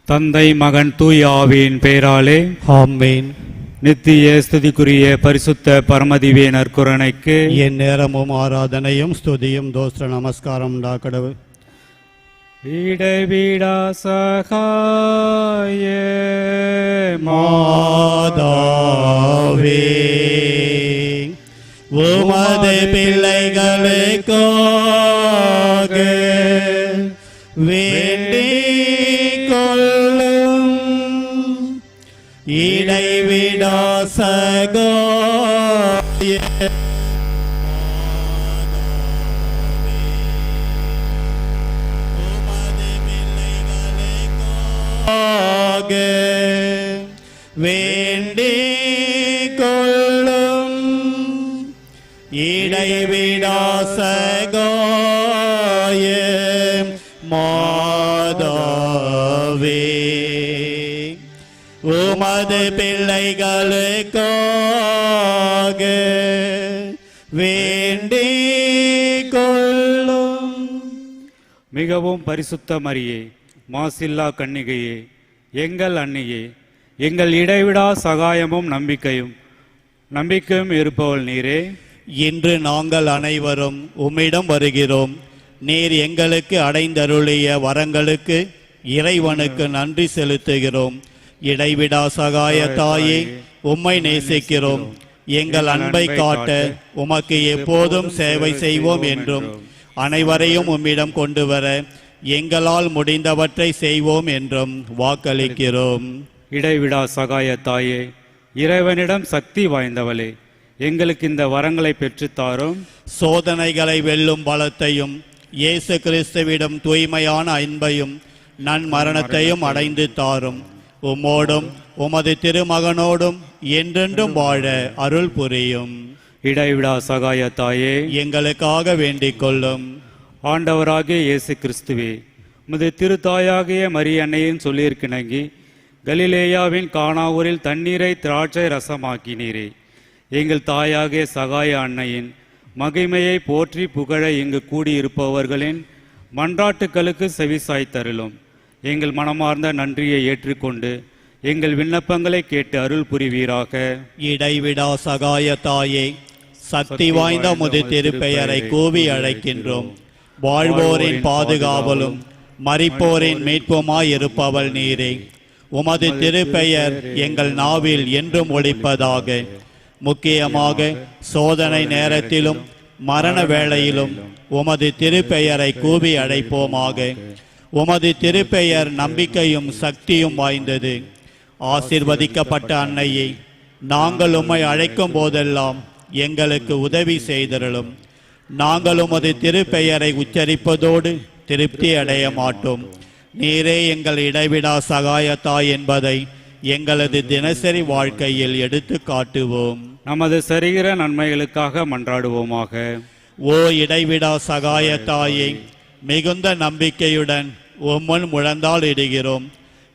தந்தை மகன் தூய ஆவியின் பெயராலே ஆமென். நித்திய ஸ்துதிக்குரிய பரிசுத்த பரமதிவே நற்கருணைக்கு என் நேரமும் ஆராதனையும் ஸ்துதியும் தோஸ்திர நமஸ்காரம் கடவுள். இடைவிடா சகாய மாதாவே உமது பிள்ளைகளுக்காக வேண்டிக் கொள்ளும். இடைவிடா சகாய வேண்டிக் கொள்ளும். இடைவிடா சகாய மாதாவே உமது பிள்ளைகளுக்காக வேண்டிக் கொள்ளும். மிகவும் பரிசுத்த மரியே, மாசில்லா கன்னிகையே, எங்கள் அன்னியே, எங்கள் இடைவிடா சகாயமும் நம்பிக்கையும் இருப்பவள் நீரே. இன்று நாங்கள் அனைவரும் உம்மிடம் வருகிறோம். நீர் எங்களுக்கு அடைந்தருளிய வரங்களுக்கு இறைவனுக்கு நன்றி செலுத்துகிறோம். இடைவிடா சகாய தாயே, உம்மை நேசிக்கிறோம். எங்கள் அன்பை காட்ட உமக்கு எப்போதும் சேவை செய்வோம் என்றும் அனைவரையும் உம்மிடம் கொண்டு வர எங்களால் முடிந்தவற்றை செய்வோம் என்றும் வாக்களிக்கிறோம். இடைவிடா சகாய தாயே, இறைவனிடம் சக்தி வாய்ந்தவளே, எங்களுக்கு இந்த வரங்களை பெற்றுத்தாரும். சோதனைகளை வெல்லும் பலத்தையும் இயேசு கிறிஸ்துவிடம் தூய்மையான அன்பையும் நன்மரணத்தையும் அடைந்து தாரும். உம்மோடும் உமது திருமகனோடும் என்றென்றும் வாழ அருள் புரியும். இடைவிடா சகாய தாயே, எங்களுக்காக வேண்டிக் கொள்ளும். ஆண்டவராகிய இயேசு கிறிஸ்துவே, உமது திருத்தாயாகிய மரியன்னையின் சொல்லியிருக்கிணங்கி கலிலேயாவின் கானாவூரில் தண்ணீரை திராட்சை ரசமாக்கினீரே. எங்கள் தாயாகிய சகாய அன்னையின் மகிமையை போற்றி புகழ இங்கு கூடியிருப்பவர்களின் மன்றாட்டுக்களுக்கு செவிசாய்த்தருளும். எங்கள் மனமார்ந்த நன்றியை ஏற்றுக்கொண்டு எங்கள் விண்ணப்பங்களை கேட்டு அருள் புரிவீராக. இடைவிடா சகாய தாயே, சக்தி வாய்ந்த முது திருப்பெயரை கூவி அழைக்கின்றோம். வாழ்வோரின் பாதுகாவலும் மரிப்போரின் மீட்புமாய் இருப்பவள் நீரே. உமது திருப்பெயர் எங்கள் நாவில் என்றும் ஒலிப்பதாக. முக்கியமாக சோதனை நேரத்திலும் மரண வேளையிலும் உமது திருப்பெயரை கூவி அழைப்போமாக. உமது திருப்பெயர் நம்பிக்கையும் சக்தியும் வாய்ந்தது. ஆசீர்வதிக்கப்பட்ட அன்னையை, நாங்கள் உம்மை அழைக்கும் போதெல்லாம் எங்களுக்கு உதவி செய்தருளும். நாங்கள் உமது திருப்பெயரை உச்சரிப்பதோடு திருப்தி அடைய மாட்டோம். நீரே எங்கள் இடைவிடா சகாயத்தாய் என்பதை எங்களது தினசரி வாழ்க்கையில் எடுத்து காட்டுவோம். நமது சரீர நன்மைகளுக்காக மன்றாடுவோமாக. ஓ இடைவிடா சகாயத்தாயே, மிகுந்த நம்பிக்கையுடன் உம்முன் முழந்தால் இடுகிறோம்.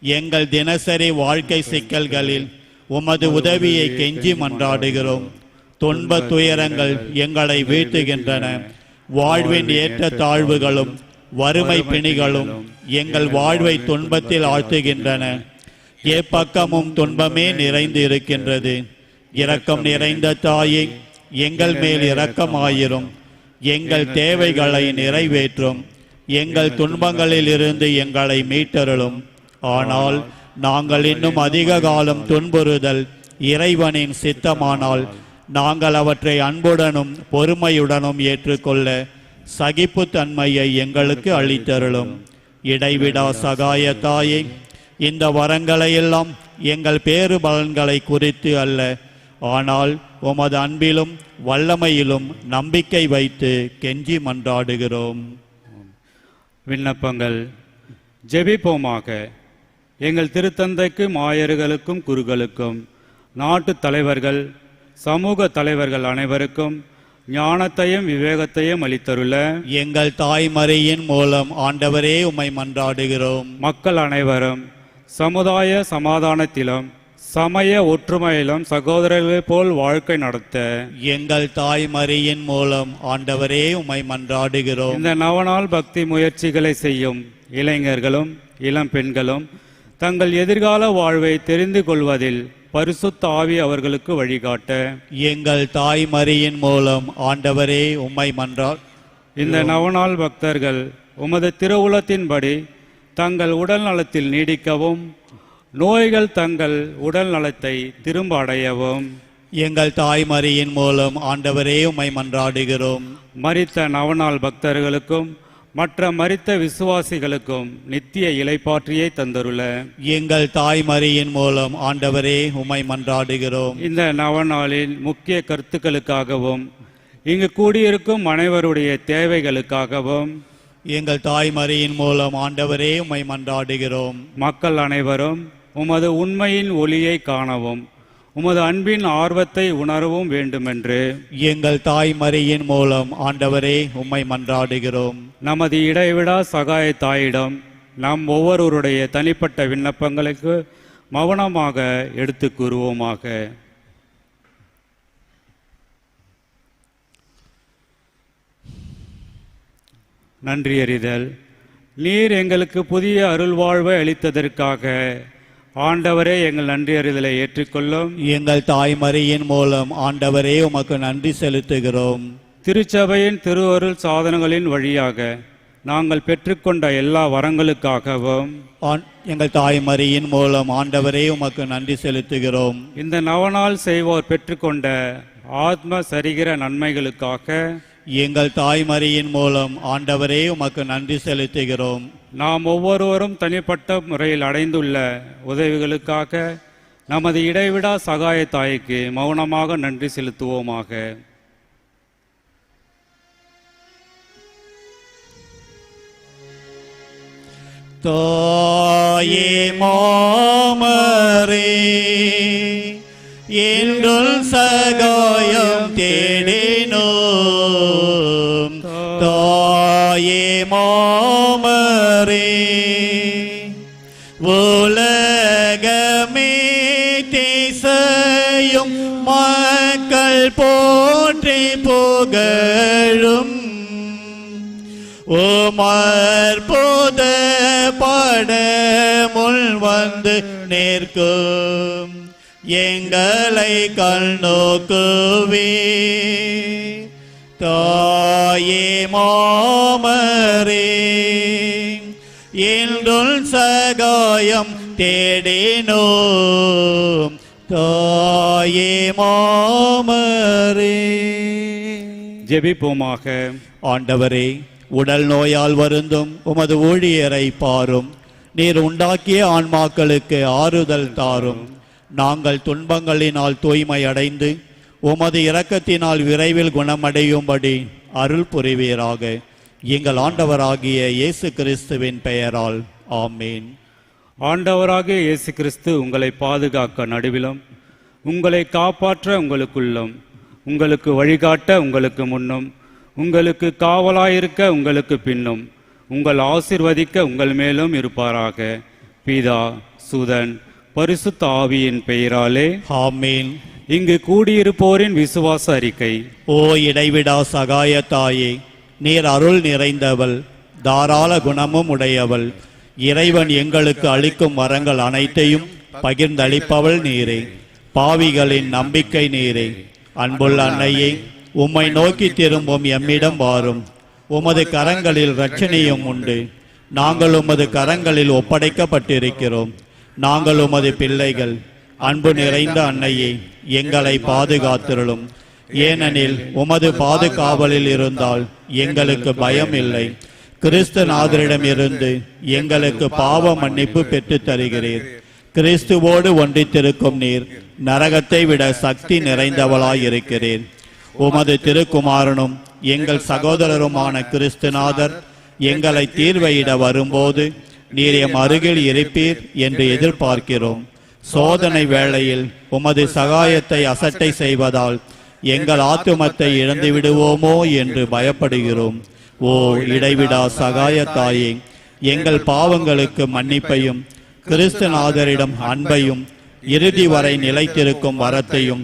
எங்கள் தினசரி வாழ்க்கை சிக்கல்களில் உமது உதவியை கெஞ்சி மன்றாடுகிறோம். துன்ப துயரங்கள் எங்களை வீழ்த்துகின்றன. வாழ்வின் ஏற்ற தாழ்வுகளும் வறுமை பிணிகளும் எங்கள் வாழ்வை துன்பத்தில் ஆழ்த்துகின்றன. எப்பக்கமும் துன்பமே நிறைந்து இருக்கின்றது. இரக்கம் நிறைந்த தாயே, எங்கள் மேல் இரக்கமாயிரும். எங்கள் தேவைகளை நிறைவேற்றும். எங்கள் துன்பங்களில் இருந்து எங்களை மீட்டருளும். ஆனால் நாங்கள் இன்னும் அதிக காலம் துன்புறுதல் இறைவனின் சித்தமானால் நாங்கள் அவற்றை அன்புடனும் பொறுமையுடனும் ஏற்றுக்கொள்ள சகிப்பு தன்மையை எங்களுக்கு அளித்தருளும். இடைவிடா சகாய தாயே, இந்த வரங்களையெல்லாம் எங்கள் பேறு பலன்களை குறித்து அல்ல, ஆனால் உமது அன்பிலும் வல்லமையிலும் நம்பிக்கை வைத்து கெஞ்சி மன்றாடுகிறோம். விண்ணப்பங்கள். ஜெபிப்போமாக. எங்கள் திருத்தந்தைக்கும் ஆயர்களுக்கும் குருக்களுக்கும் நாட்டு தலைவர்கள் சமூக தலைவர்கள் அனைவருக்கும் ஞானத்தையும் விவேகத்தையும் அளித்தருள எங்கள் தாய்மறையின் மூலம் ஆண்டவரே உம்மை மன்றாடுகிறோம். மக்கள் அனைவரும் சமுதாய சமாதானத்திலும் சமய ஒற்றுமையிலும் சகோதரர்கள் போல் வாழ்க்கை நடத்த எங்கள் தாய்மறையின் மூலம் ஆண்டவரே உம்மை மன்றாடுகிறோம். இந்த நவநாள் பக்தி முயற்சிகளை செய்யும் இளைஞர்களும் இளம் பெண்களும் தங்கள் எதிர்கால வாழ்வை தெரிந்து கொள்வதில் பரிசுத்த ஆவி அவர்களுக்கு வழிகாட்ட எங்கள் தாய் மரியின் மூலம் ஆண்டவரே உம்மை மன்றார். இந்த நவநாள் பக்தர்கள் உமது திருவுளத்தின்படி தங்கள் உடல் நலத்தில் நீடிக்கவும் நோய்கள் தங்கள் உடல் நலத்தை திரும்ப அடையவும் எங்கள் தாய் மரியின் மூலம் ஆண்டவரே உம்மை மன்றாடுகிறோம். மரித்த நவநாள் பக்தர்களுக்கும் மற்ற மரித்த விசுவாசிகளுக்கும் நித்திய இளைப்பாற்றியை தந்தருள எங்கள் தாய் மரியின் மூலம் ஆண்டவரே உம்மை மன்றாடுகிறோம். இந்த நவநாளின் முக்கிய கருத்துக்களுக்காகவும் இங்கு கூடியிருக்கும் அனைவருடைய தேவைகளுக்காகவும் எங்கள் தாய் மரியின் மூலம் ஆண்டவரே உம்மை மன்றாடுகிறோம். மக்கள் அனைவரும் உமது உண்மையின் ஒளியை காணவும் உமது அன்பின் ஆர்வத்தை உணரவும் வேண்டுமென்று எங்கள் தாய் மரியின் மூலம் ஆண்டவரே உம்மை மன்றாடுகிறோம். நமது இடைவிடா சகாய தாயிடம் நம் ஒவ்வொருவருடைய தனிப்பட்ட விண்ணப்பங்களுக்கு மௌனமாக எடுத்து கூறுவோமாக. நன்றியறிதல். நீர் எங்களுக்கு புதிய அருள்வாழ்வை அளித்ததற்காக ஆண்டவரே எங்கள் நன்றியறிதலை ஏற்றுக்கொள்ளும். எங்கள் தாய் மரியின் மூலம் ஆண்டவரே உமக்கு நன்றி செலுத்துகிறோம். திருச்சபையின் திருவருள் சாதனங்களின் வழியாக நாங்கள் பெற்றுக்கொண்ட எல்லா வரங்களுக்காகவும் எங்கள் தாய் மரியின் மூலம் ஆண்டவரே உமக்கு நன்றி செலுத்துகிறோம். இந்த நவநாள் செய்வோர் பெற்றுக்கொண்ட ஆத்ம சரிகிற நன்மைகளுக்காக எங்கள் தாய் மரியின் மூலம் ஆண்டவரே உமக்கு நன்றி செலுத்துகிறோம். நாம் ஒவ்வொருவரும் தனிப்பட்ட முறையில் அடைந்துள்ள உதவிகளுக்காக நமது இடைவிடா சகாய தாய்க்கு மௌனமாக நன்றி செலுத்துவோமாக. தாயே மாமரே என்றுள் சகாயம் தேடினோம். தாயே மாமரே உலகமே தேசையும் மக்கள் போற்றி புகழும் உமற்புத படமுள் வந்து நிற்கும் எங்களை கண்ணோக்குவே. தாயே மாமரே என்றுள் சகாயம் தேடினோம். தாயே மாமரே. ஜெபிப்போமாக. ஆண்டவரே, உடல் நோயால் வருந்தும் உமது ஊழியரை பாரும். நீர் உண்டாக்கிய ஆன்மாக்களுக்கு ஆறுதல் தாரும். நாங்கள் துன்பங்களினால் தூய்மை அடைந்து உமது இரக்கத்தினால் விரைவில் குணமடையும்படி அருள் புரிவீராக. எங்கள் ஆண்டவராகிய இயேசு கிறிஸ்துவின் பெயரால் ஆமேன். ஆண்டவராகிய இயேசு கிறிஸ்து உங்களை பாதுகாக்க நடுவிலும் உங்களை காப்பாற்ற உங்களுக்குள்ளும் உங்களுக்கு வழிகாட்ட உங்களுக்கு முன்னும் உங்களுக்கு காவலாயிருக்க உங்களுக்கு பின்னும் உங்கள் ஆசிர்வதிக்க உங்கள் மேலும் இருப்பாராக. பிதா சுதன் பரிசுத்த ஆவியின் பெயராலே ஆமேன். இங்கு கூடியிருப்போரின் விசுவாச அறிக்கை. ஓ இடைவிடா சகாய தாயே, நீர் அருள் நிறைந்தவள், தாராள குணமும் உடையவள். இறைவன் எங்களுக்கு அளிக்கும் வரங்கள் அனைத்தையும் பகிர்ந்தளிப்பவள் நீரே. பாவிகளின் நம்பிக்கை நீரே. அன்புள்ள அன்னையே, உம்மை நோக்கி திரும்பும் எம்மிடம் வாரும். உமது கரங்களில் இரட்சணியம் உண்டு. நாங்கள் உமது கரங்களில் ஒப்படைக்கப்பட்டிருக்கிறோம். நாங்கள் உமது பிள்ளைகள். அன்பு நிறைந்த அன்னையே, எங்களை பாதுகாத்திருளும். ஏனெனில் உமது பாதுகாவலில் இருந்தால் எங்களுக்கு பயம் இல்லை. கிறிஸ்துநாதரிடம் இருந்து எங்களுக்கு பாவ மன்னிப்பு பெற்றுத் தருகிறீர். கிறிஸ்துவோடு ஒன்றித்திருக்கும் நீர் நரகத்தை விட சக்தி நிறைந்தவளாயிருக்கிறீர். உமது திருக்குமாரனும் எங்கள் சகோதரருமான கிறிஸ்துநாதர் எங்களை தீர்வையிட வரும்போது நீர் எம் அருகில் இருப்பீர் என்று எதிர்பார்க்கிறோம். சோதனை வேளையில் உமது சகாயத்தை அசட்டை செய்வதால் எங்கள் ஆத்துமத்தை இழந்து விடுவோமோ என்று பயப்படுகிறோம். ஓ இடைவிடா சகாய தாயே, எங்கள் பாவங்களுக்கு மன்னிப்பையும் கிறிஸ்துநாதரிடம் அன்பையும் இறுதி வரை நிலைத்திருக்கும் வரத்தையும்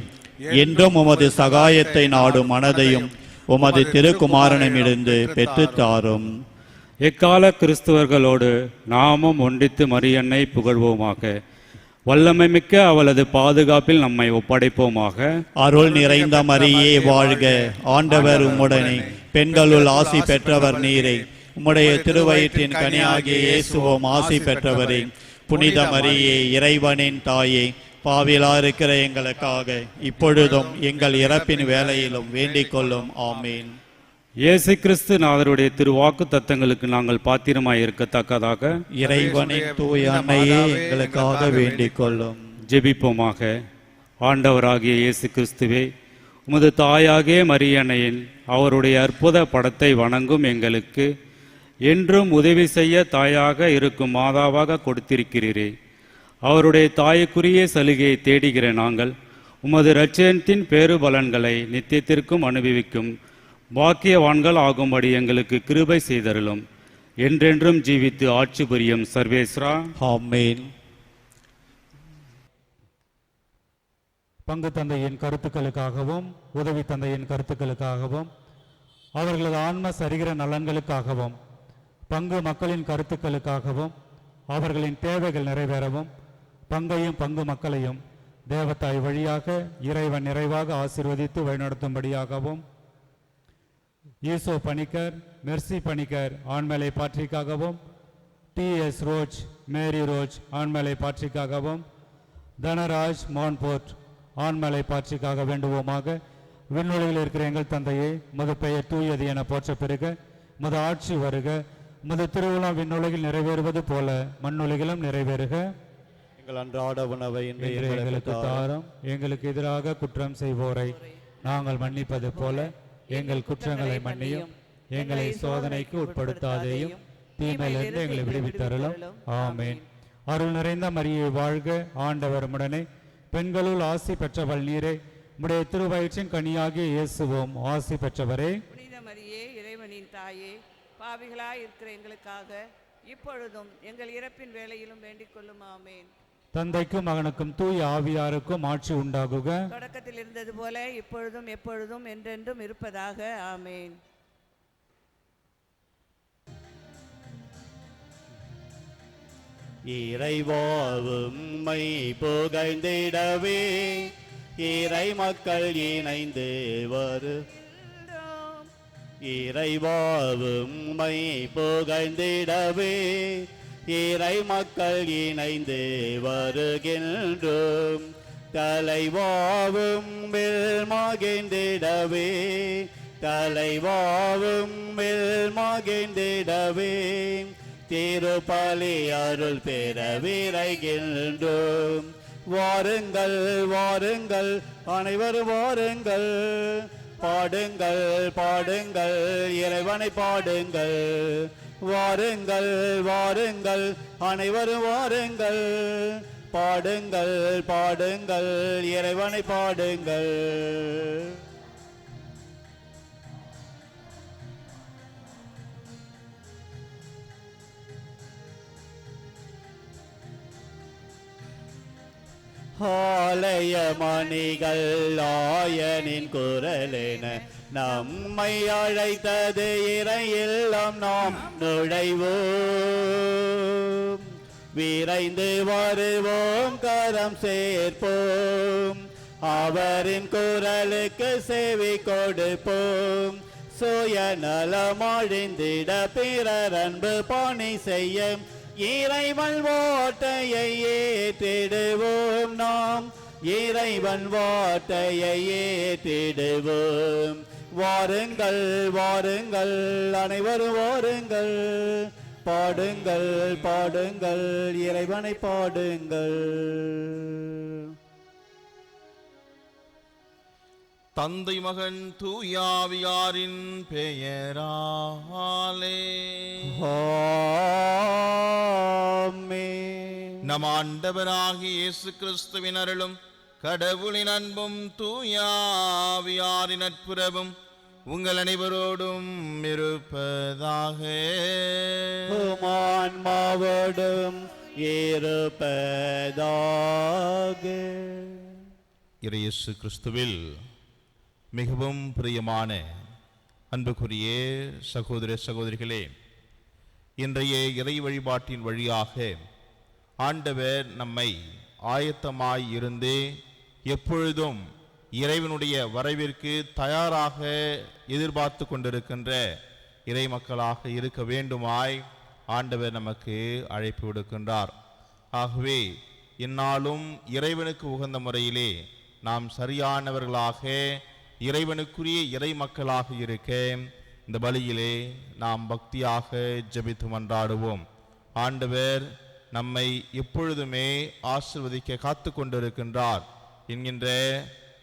என்றும் உமது சகாயத்தை நாடும் மனதையும் உமது திருக்குமாரனிடமிருந்து பெற்றுத்தாரும். எக்கால கிறிஸ்துவர்களோடு நாமும் ஒன்றித்து மரியன்னை புகழ்வோமாக. வல்லமை மிக்க அவளது பாதுகாப்பில் நம்மை ஒப்படைப்போமாக. அருள் நிறைந்த மரியே வாழ்க, ஆண்டவர் உம்முடனே, பெண்களுள் ஆசி பெற்றவர் நீரே. உம்முடைய திருவயிற்றின் கனியாகிய இயேசுவும் ஆசி பெற்றவரே. புனித மரியே, இறைவனின் தாயே, பாவிலா இருக்கிற எங்களுக்காக இப்பொழுதும் எங்கள் இறப்பின் வேளையிலும் வேண்டிக் கொள்ளும். ஆமீன். இயேசு கிறிஸ்து நாதருடைய திருவாக்கு தத்தங்களுக்கு நாங்கள் பாத்திரமாய் இருக்கத்தக்கதாக இறைவனின் தூய அன்னையே எங்களுக்காக வேண்டிக் கொள்ளும். ஜெபிப்போமாக. ஆண்டவராகிய இயேசு கிறிஸ்துவே, உமது தாயாகிய மரியன்னையின் அவருடைய அற்புத படத்தை வணங்கும் எங்களுக்கு என்றும் உதவி செய்ய தாயாக இருக்கும் மாதாவாக கொடுத்திருக்கிறீரே. அவருடைய தாய்க்குரிய சலுகையை தேடுகிற நாங்கள் உமது இரட்சகத்தின் பேறுபலன்களை நித்தியத்திற்கும் அனுபவிக்கும் பாக்கியவான்கள் ஆகும்படி எங்களுக்கு கிருபை செய்தருளும். என்றென்றும் ஜீவித்து ஆட்சி புரியும் சர்வேஸ்வரா. ஆமீன். பங்கு தந்தையின் கருத்துக்களுக்காகவும் உதவி தந்தையின் கருத்துக்களுக்காகவும் அவர்களது ஆன்ம சரீர நலன்களுக்காகவும் பங்கு மக்களின் கருத்துக்களுக்காகவும் அவர்களின் தேவைகள் நிறைவேறவும் பங்கையும் பங்கு மக்களையும் தேவத்தாய் வழியாக இறைவன் நிறைவாக ஆசீர்வதித்து வழிநடத்தும்படியாகவும் ஈசோ பணிக்கர், மெர்சி பணிக்கர் ஆண்மலை பாட்ரிக்காகவும், டி.எஸ். ரோச், மேரி ரோச் ஆண்மலை பாட்ரிக்காகவும், தனராஜ் மான்போர்ட் ஆண்மலை பாட்சிக்காக வேண்டுவோமாக. விண்வெளியில் இருக்கிற எங்கள் தந்தையே, மது பெயர் தூயது என போற்ற பெருக, மது ஆட்சி வருக, மது திருவிழா விண்ணுலகில் நிறைவேறுவது போல மண்ணுலகிலும் நிறைவேறுக. எங்கள் அன்றாட உணவை இன்று எங்களுக்கு தாரும். எங்களுக்கு எதிராக குற்றம் செய்வோரை நாங்கள் மன்னிப்பது போல எங்கள் குற்றங்களை மன்னியும். எங்களை சோதனைக்கு உட்படுத்தாதேயும், தீமையிலிருந்து எங்களை விடுவித்தருளும். ஆமேன். அருள் நிறைந்த மரியே வாழ்க, ஆண்டவர் உம்முடனே, பெண்களுள் ஆசி பெற்றவள் நீரே. உம்முடைய திருவயிற்றின் கனியாகிய இயேசுவும் ஆசி பெற்றவரே. புனித மரியே, இறைவனின் தாயே, பாவிகளாய் இருக்கிற எங்களுக்காக இப்பொழுதும் எங்கள் இறப்பின் வேளையிலும் வேண்டிக் கொள்ளும். ஆமேன். தந்தைக்கும் மகனுக்கும் தூய ஆவியாருக்கும் ஆட்சி உண்டாகுக. தொடக்கத்தில் இருந்தது போல இப்பொழுதும் எப்பொழுதும் என்றென்றும் இருப்பதாக. ஆமேன். இறைவாவும்மை புகழ்ந்திடவே இறை மக்கள் இணைந்து வரு. இறைவாவும்மை புகழ்ந்திடவே இறை மக்கள் இணைந்து வருகின்றோம். தலைவாவும் மகிழ்ந்திடவே, தலைவாவும் மகிழ்ந்திடவே திருப்பலி அருள் பெற விரைகின்றோம். வாருங்கள் வாருங்கள் அனைவரும் வாருங்கள், பாடுங்கள் பாடுங்கள் இறைவனை பாடுங்கள். வாருங்கள் வாருங்கள் அனைவரும் வாருங்கள், பாடுங்கள் பாடுங்கள் இறைவனை பாடுங்கள். ஆலய மணிகள் ஆயனின் குரலென நம்மை அழைத்தது இறையில்லம் நாம் நுழைவோம். விரைந்து வருவோம், கரம் சேர்ப்போம், அவரின் குரலுக்கு செவி கொடுப்போம். சுயநலமழிந்திட பிறர் அன்பு பணி செய்ய இறைவன் வார்த்தையை ஏற்றிடுவோம். நாம் இறைவன் வார்த்தையை ஏற்றிடுவோம். வாருங்கள் வாருங்கள் அனைவரும் வாருங்கள், பாடுங்கள் பாடுங்கள் இறைவனை பாடுங்கள். தந்தை மகன் தூயாவியாரின் பெயராலே ஆமென். நம் ஆண்டவராகிய இயேசு கிறிஸ்துவின் அருளும் கடவுளின் அன்பும் தூயாவியாரின் நட்புறவும் உங்கள் அனைவரோடும் இருப்பதாக. ஆன்மாவோடும் இருப்பதாக. இயேசு கிறிஸ்துவில் மிகவும் பிரியமான அன்புக்குரிய சகோதர சகோதரிகளே, இன்றைய இறை வழிபாட்டின் வழியாக ஆண்டவர் நம்மை ஆயத்தமாய் இருந்து எப்பொழுதும் இறைவனுடைய வரவிற்கு தயாராக எதிர்பார்த்து கொண்டிருக்கின்ற இறை மக்களாக இருக்க வேண்டுமாய் ஆண்டவர் நமக்கு அழைப்பு விடுக்கின்றார். ஆகவே இந்நாளும் இறைவனுக்கு உகந்த முறையிலே நாம் சரியானவர்களாக இறைவனுக்குரிய இறை மக்களாக இருக்க இந்த பலியிலே நாம் பக்தியாக ஜெபித்து மன்றாடுவோம். ஆண்டவர் நம்மை எப்பொழுதுமே ஆசிர்வதிக்க காத்து கொண்டிருக்கின்றார் என்கின்ற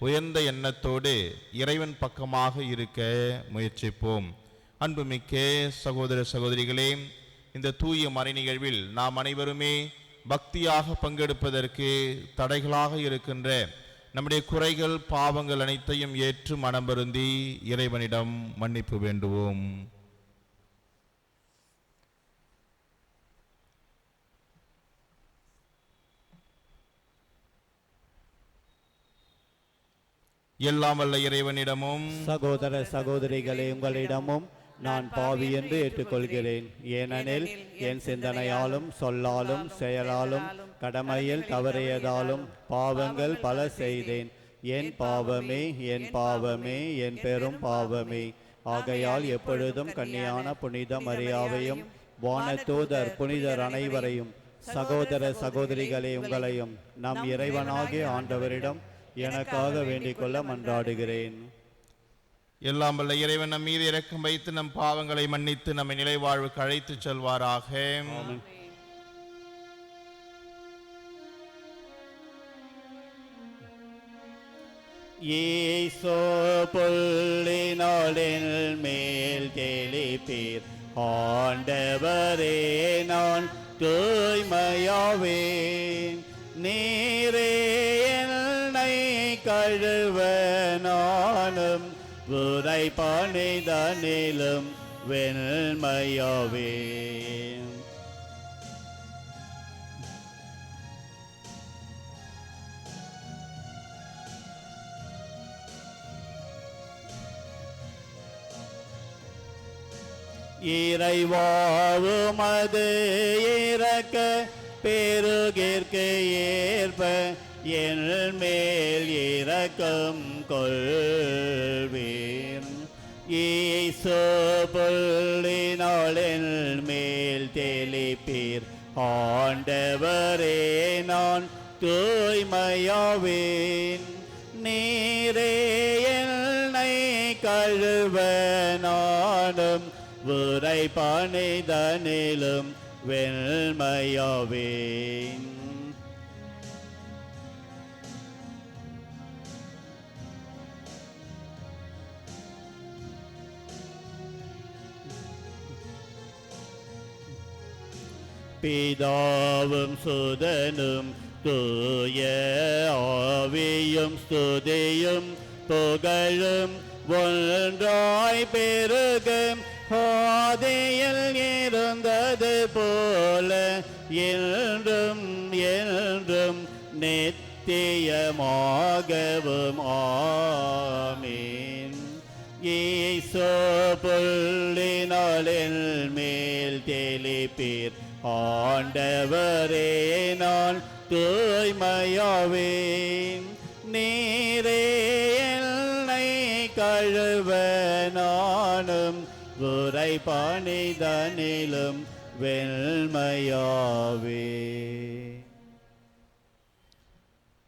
உயர்ந்த எண்ணத்தோடு இறைவன் பக்கமாக இருக்க முயற்சிப்போம். அன்புமிக்க சகோதர சகோதரிகளே, இந்த தூய மறை நிகழ்வில் நாம் அனைவருமே பக்தியாக பங்கெடுப்பதற்கு தடைகளாக இருக்கின்ற நம்முடைய குறைகள் பாவங்கள் அனைத்தையும் ஏற்று மனம் வருந்தி இறைவனிடம் மன்னிப்பு வேண்டுவோம். எல்லாம் வல்ல இறைவனிடமும் சகோதர சகோதரிகளே, உங்களிடமும் நான் பாவி என்று ஏற்றுக்கொள்கிறேன். ஏனெனில் என் சிந்தனையாலும் சொல்லாலும் செயலாலும் கடமையில் தவறியதாலும் பாவங்கள் பல செய்தேன். என் பாவமே, என் பாவமே, என் பெரும் பாவமே. ஆகையால் எப்பொழுதும் கன்னியான புனித மரியாவையும் வானதூதர் புனிதர் அனைவரையும் சகோதர சகோதரிகளே உங்களையும் நம் இறைவனாகிய ஆண்டவரிடம் எனக்காக வேண்டிக் கொள்ள மன்றாடுகிறேன். எல்லாம் வல்ல இறைவன் நம் மீது இரக்கம் வைத்து நம் பாவங்களை மன்னித்து நம்மை நிலை வாழ்வுக்கு அழைத்து செல்வாராக. ஈசோ புல்லினாலின் மேல் தெளிப்பீர். ஆண்டவரே, நான் தூய்மையாவேன். நீரே என்னை கழுவ நானும் உரை பணிதனிலும் வெண்மையாவேன். இறைவாவுமது இறக்க பெருகிற்கு ஏற்ப என் மேல் இரக்கம் கொள்வீர். ஈசோ புல்லினாலின் மேல் தெளிப்பீர். ஆண்டவரே, நான் தூய்மையாவேன். நீரே என்னை கழுவ நானும் உரை பணிதனிலும் வெண்மையாவேன். பிதாவும் சுதனும் தூய ஆவியும் ஸ்துதியும் புகழும் ஒன்றாய் பெருகும். ஆதியில் இருந்தது போல என்றும் என்றும் நித்தியமாகவும் ஆமீன். ஈசோ புல்லினாலின் மேல் தெளிப்பீர். ஆண்டவரே, நான் தூய்மையாவேன். நீரே என்னை கழுவ நானும் உரை பணிதனிலும் வெண்மையாவே.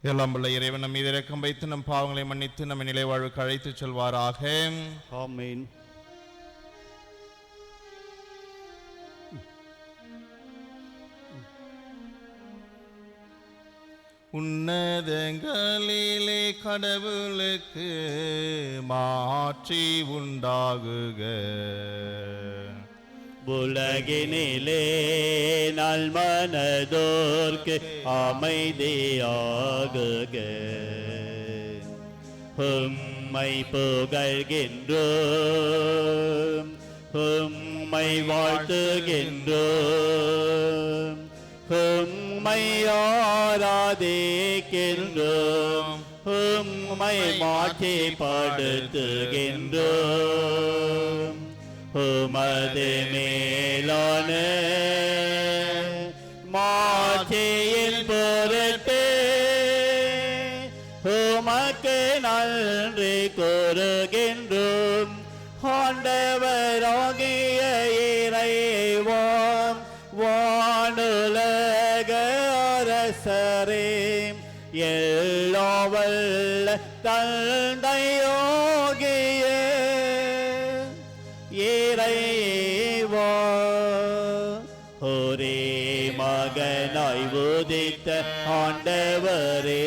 எல்லாம் வல்ல இறைவன் நம் மீது இரக்கம் வைத்து நம் பாவங்களை மன்னித்து நம்ம நிலை வாழ்வுக்கு அழைத்து செல்வாராக. ஆமீன். உன்னதங்களிலே கடவுளுக்கு மாற்றி உண்டாகுக. உலகினிலே நல்மனதோர்க்கு அமைதியாகுக. உம்மை புகழ்கின்றோம், உம்மை வாழ்த்துகின்றோம், உம்மை ஆராதிக்கின்றோம், உம்மை மாற்றிப்படுத்துகின்றோம். உமது மேலான மாட்சியின் பொருட்டு உமக்கு நன்றி கூறுகின்றோம். ஆண்டவராகிய இறைவாம் வானுலக அரசரே, எல்லாம் வல்ல தந்தையோகிய இறைவா, ஒரே மகனாய் உதித்த ஆண்டவரே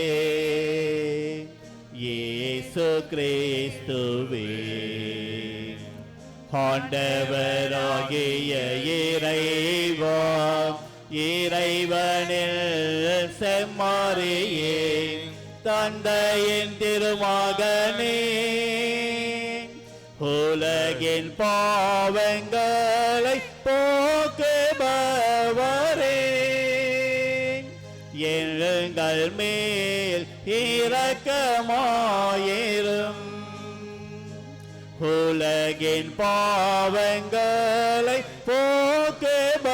இயேசு கிறிஸ்துவே, ஆண்டவராகிய இறைவா, இறைவனில் செம்மறியே, தந்தையின் திருமகனே, உலகின் பாவங்களை போக்குபவரே, எங்கள் மேல் இரக்கமாயிரும். உலகின் பாவங்களை போக்குபவரே,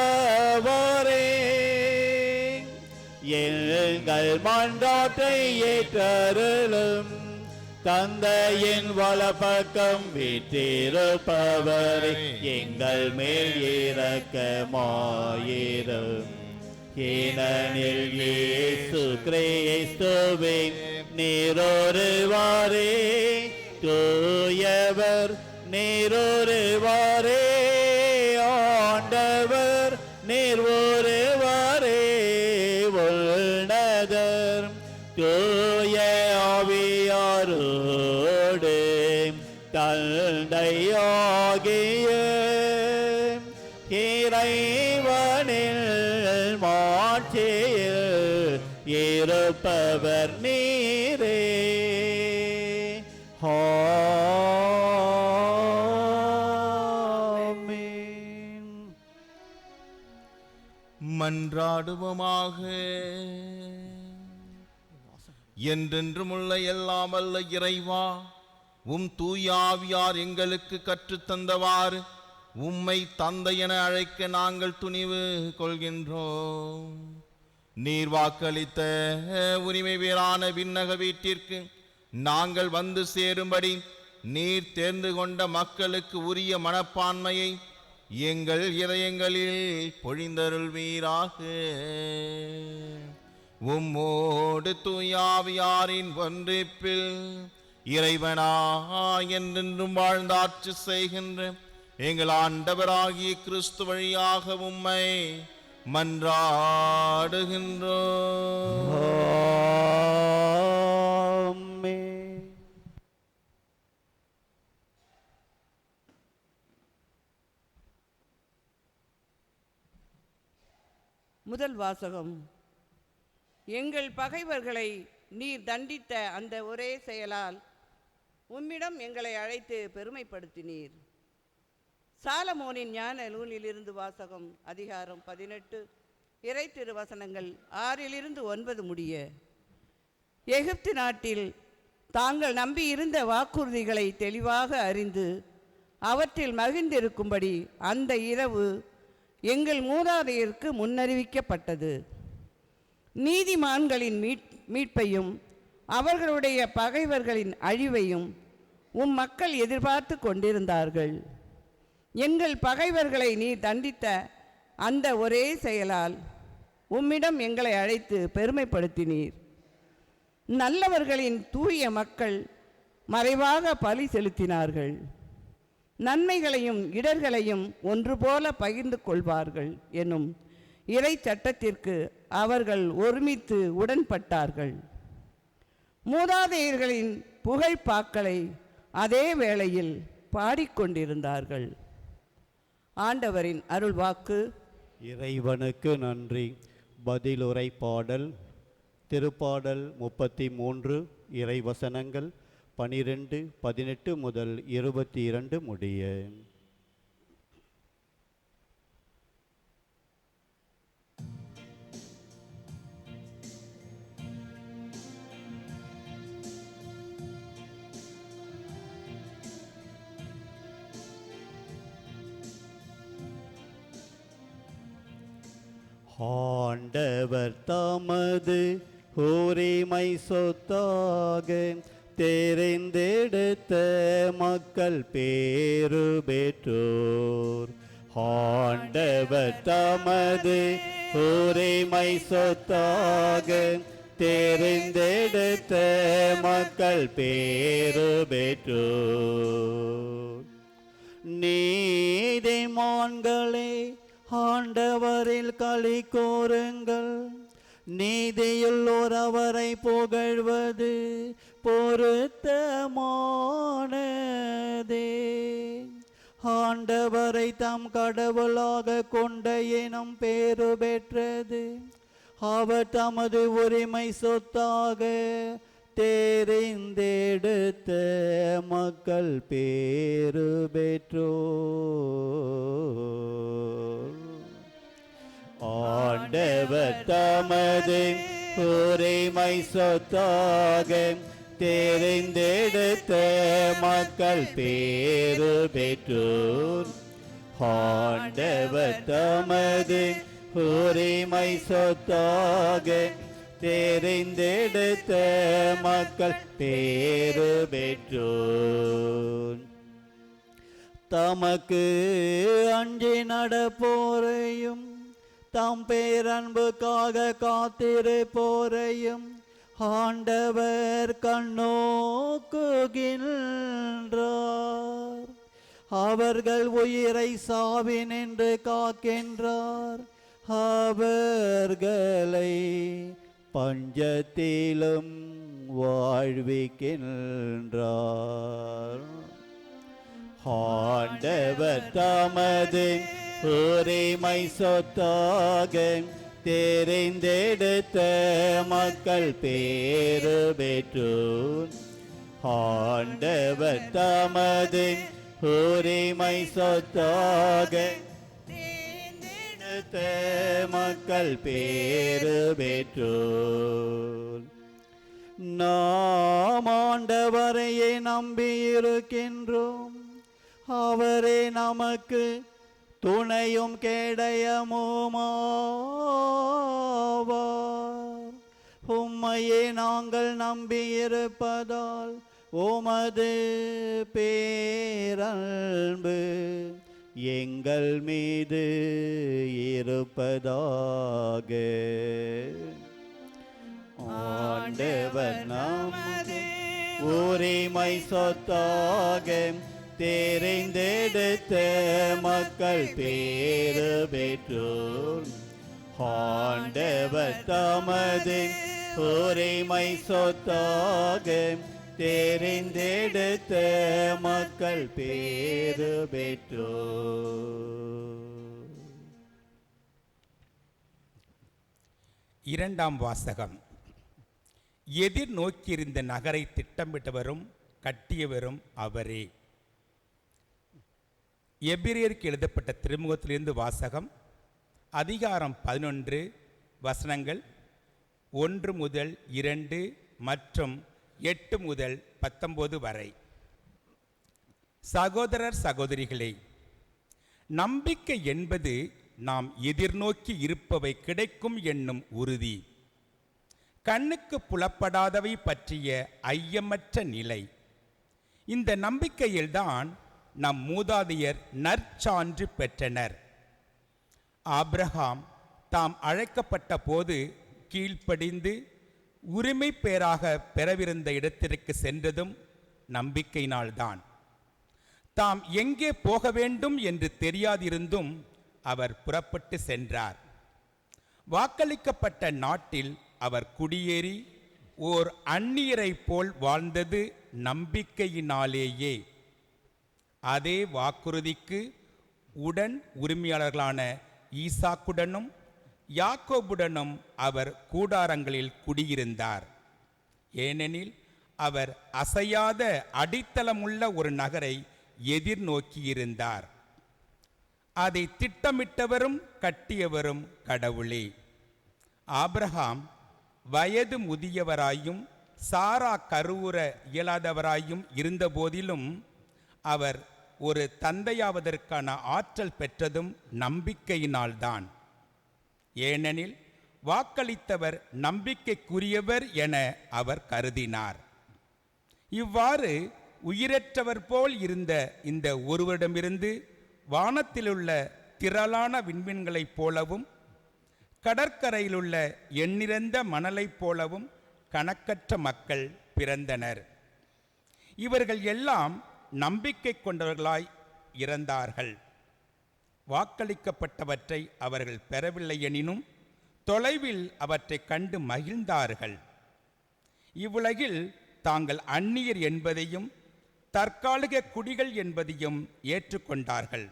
எங்கள் மன்றாட்டை ஏற்றருளும். தந்தையின் வலப்பக்கம் வீற்றிருப்பவரே, எங்கள் மேல் இரக்கமாயிரும். ஏனெனில் இயேசு கிறிஸ்துவே நீரொருவரே தூயவர், நீரொருவரே ஆண்டவர், நீர் ஒருவரே உன்னதர். தூய ஆவியாரோடு தந்தையாகிய இறைவனில் மாட்சியில் இருப்பவர் நீரே. ஆமென். மன்றாடுவோமாக. என்றென்றும் உள்ள எல்லாம் வல்ல இறைவா, உம் தூயாவியார் எங்களுக்கு கற்றுத்தந்தவாறு உம்மை தந்தை என அழைக்க நாங்கள் துணிவு கொள்கின்றோம். நீர் வாக்களித்த உரிமை வேறான விண்ணக வீட்டிற்கு நாங்கள் வந்து சேரும்படி நீர் தேர்ந்து கொண்ட மக்களுக்கு உரிய மனப்பான்மையை எங்கள் இதயங்களில் பொழிந்தருள்வீராக. உம்மோடு தூயாவியாரின் ஒன்றிப்பில் இறைவனா என்றென்றும் வாழ்ந்தாட்சி செய்கின்ற எங்கள் ஆண்டவராகிய கிறிஸ்து வழியாக உம்மை மன்றாடுகின்றோம். ஆமென். முதல் வாசகம். எங்கள் பகைவர்களை நீர் தண்டித்த அந்த ஒரே செயலால் உம்மிடம் எங்களை அழைத்து பெருமைப்படுத்தினீர். சாலமோனின் ஞான நூலிலிருந்து வாசகம். அதிகாரம் 18, இறை திருவசனங்கள் 6-9 முடிய. எகிப்து நாட்டில் தாங்கள் நம்பியிருந்த வாக்குறுதிகளை தெளிவாக அறிந்து அவற்றில் மகிழ்ந்திருக்கும்படி அந்த இரவு எங்கள் மூதாதையருக்கு முன்னறிவிக்கப்பட்டது. நீதிமான்களின் மீட்பையும் அவர்களுடைய பகைவர்களின் அழிவையும் மக்கள் எதிர்பார்த்து கொண்டிருந்தார்கள். எங்கள் பகைவர்களை நீர் தண்டித்த அந்த ஒரே செயலால் உம்மிடம் எங்களை அழைத்து பெருமைப்படுத்தினீர். நல்லவர்களின் தூய மக்கள் மறைவாக பலி செலுத்தினார்கள். நன்மைகளையும் இடர்களையும் ஒன்று போல பகிர்ந்து கொள்வார்கள் எனும் இறை சட்டத்திற்கு அவர்கள் ஒருமித்து உடன்பட்டார்கள். மூதாதையர்களின் புகழ்பாக்களை அதே வேளையில் பாடிக்கொண்டிருந்தார்கள். ஆண்டவரின் அருள்வாக்கு. இறைவனுக்கு நன்றி. பதிலுரை பாடல். திருப்பாடல் 33 இறைவசனங்கள் 12, 18 முதல் 22 முடிய. ஆண்டவர் தமது உரிமை சொத்தாக தெரிந்தெடுத்த மக்கள் பேறு பெற்றோர். ஆண்டவர் தமது உரிமை சொத்தாக தெரிந்தெடுத்த மக்கள் பேறு பெற்றோர். நீதிமான்களே, ஆண்டவரில் களி கூறுங்கள். நீதியுள்ளோர் அவரை புகழ்வது பொருத்தமானதே. ஆண்டவரை தம் கடவுளாக கொண்ட இனம் பேறு பெற்றது. அவர் தமது உரிமை சொத்தாக தெரிந்தெடுத்த மக்கள் பேறு பெற்றோர். ஆண்டவர் தமது உரிமை சொத்தாக தெரிந்தெடுத்த மக்கள் பேறு பெற்றோர். ஆண்டவர் தமது உரிமை சொத்தாக தெரிந்தெடுத்த மக்கள் பேறு பெற்றோர். தமக்கு அஞ்சி நடப்போரையும் தம் பேரன்புக்காக காத்திருப்போரையும் ஆண்டவர் கண்ணோக்குகின்றார். அவர்கள் உயிரை சாவினின்று காக்கின்றார். அவர்களை பஞ்சத்திலும் வாழ்விக்கின்றார். ஆண்டவர் தமது உரிமை சொத்தாக தெரிந்தெடுத்த மக்கள் பேறு பெற்றோர். ஆண்டவர் தமது உரிமை சொத்தாக தெரிந்தெடுத்த மக்கள் பேறு பெற்றோர். நாம் ஆண்டவரையே நம்பியிருக்கின்றோம். அவரே நமக்கு துணையும் கேடயமுமாவார். உம்மையே நாங்கள் நம்பியிருப்பதால் உமது பேரன்பு எங்கள் மீது இருப்பதாக. ஆண்டவர் நமது உரிமை சொத்தாக தெரிந்தெடுத்த மக்கள் பேறு பெற்றோர். ஆண்டவர் தமது உரிமை சொத்தாக தெரிந்தெடுத்த மக்கள் பேறு பெற்றோர். இரண்டாம் வாசகம். எதிர்நோக்கியிருந்த நகரை திட்டமிட்டவரும் கட்டியவரும் அவரே. எபிரேயருக்கு எழுதப்பட்ட திருமுகத்திலிருந்து வாசகம். அதிகாரம் 11, வசனங்கள் 1 முதல் 2 மற்றும் 8 முதல் 19 வரை. சகோதரர் சகோதரிகளே, நம்பிக்கை என்பது நாம் எதிர்நோக்கி இருப்பவை கிடைக்கும் என்னும் உறுதி. கண்ணுக்கு புலப்படாதவை பற்றிய ஐயமற்ற நிலை. இந்த நம்பிக்கையில்தான் நம் மூதாதையர் நற்சான்று பெற்றனர். ஆபிரகாம் தாம் அழைக்கப்பட்ட போது கீழ்ப்படிந்து உரிமை பேராக பெறவிருந்த இடத்திற்கு சென்றதும் நம்பிக்கையினால்தான். தாம் எங்கே போக வேண்டும் என்று தெரியாதிருந்தும் அவர் புறப்பட்டு சென்றார். வாக்களிக்கப்பட்ட நாட்டில் அவர் குடியேறி ஓர் அந்நியரை போல் வாழ்ந்தது நம்பிக்கையினாலேயே. அதே வாக்குறுதிக்கு உடன் உரிமையாளர்களான ஈசாக்குடனும் யாக்கோபுடனும் அவர் கூடாரங்களில் குடியிருந்தார். ஏனெனில் அவர் அசையாத அடித்தளமுள்ள ஒரு நகரை எதிர்நோக்கியிருந்தார். அதை திட்டமிட்டவரும் கட்டியவரும் கடவுளே. ஆபிரகாம் வயது முதியவராயும் சாரா கருவுற இயலாதவராயும் இருந்தபோதிலும் அவர் ஒரு தந்தையாவதற்கான ஆற்றல் பெற்றதும் நம்பிக்கையினால்தான். ஏனெனில் வாக்களித்தவர் நம்பிக்கைக்குரியவர் என அவர் கருதினார். இவ்வாறு உயிரற்றவர் போல் இருந்த இந்த ஒருவரிடமிருந்து வானத்திலுள்ள திரளான விண்மீன்களைப் போலவும் கடற்கரையிலுள்ள எண்ணிறந்த மணலைப் போலவும் கணக்கற்ற மக்கள் பிறந்தனர். இவர்கள் எல்லாம் நம்பிக்கை கொண்டவர்களாய் இறந்தார்கள். வாக்களிக்கப்பட்டவற்றை அவர்கள் பெறவில்லை எனினும் தொலைவில் அவற்றை கண்டு மகிழ்ந்தார்கள். இவ்வுலகில் தாங்கள் அந்நியர் என்பதையும் தற்காலிக குடிகள் என்பதையும் ஏற்றுக்கொண்டார்கள்.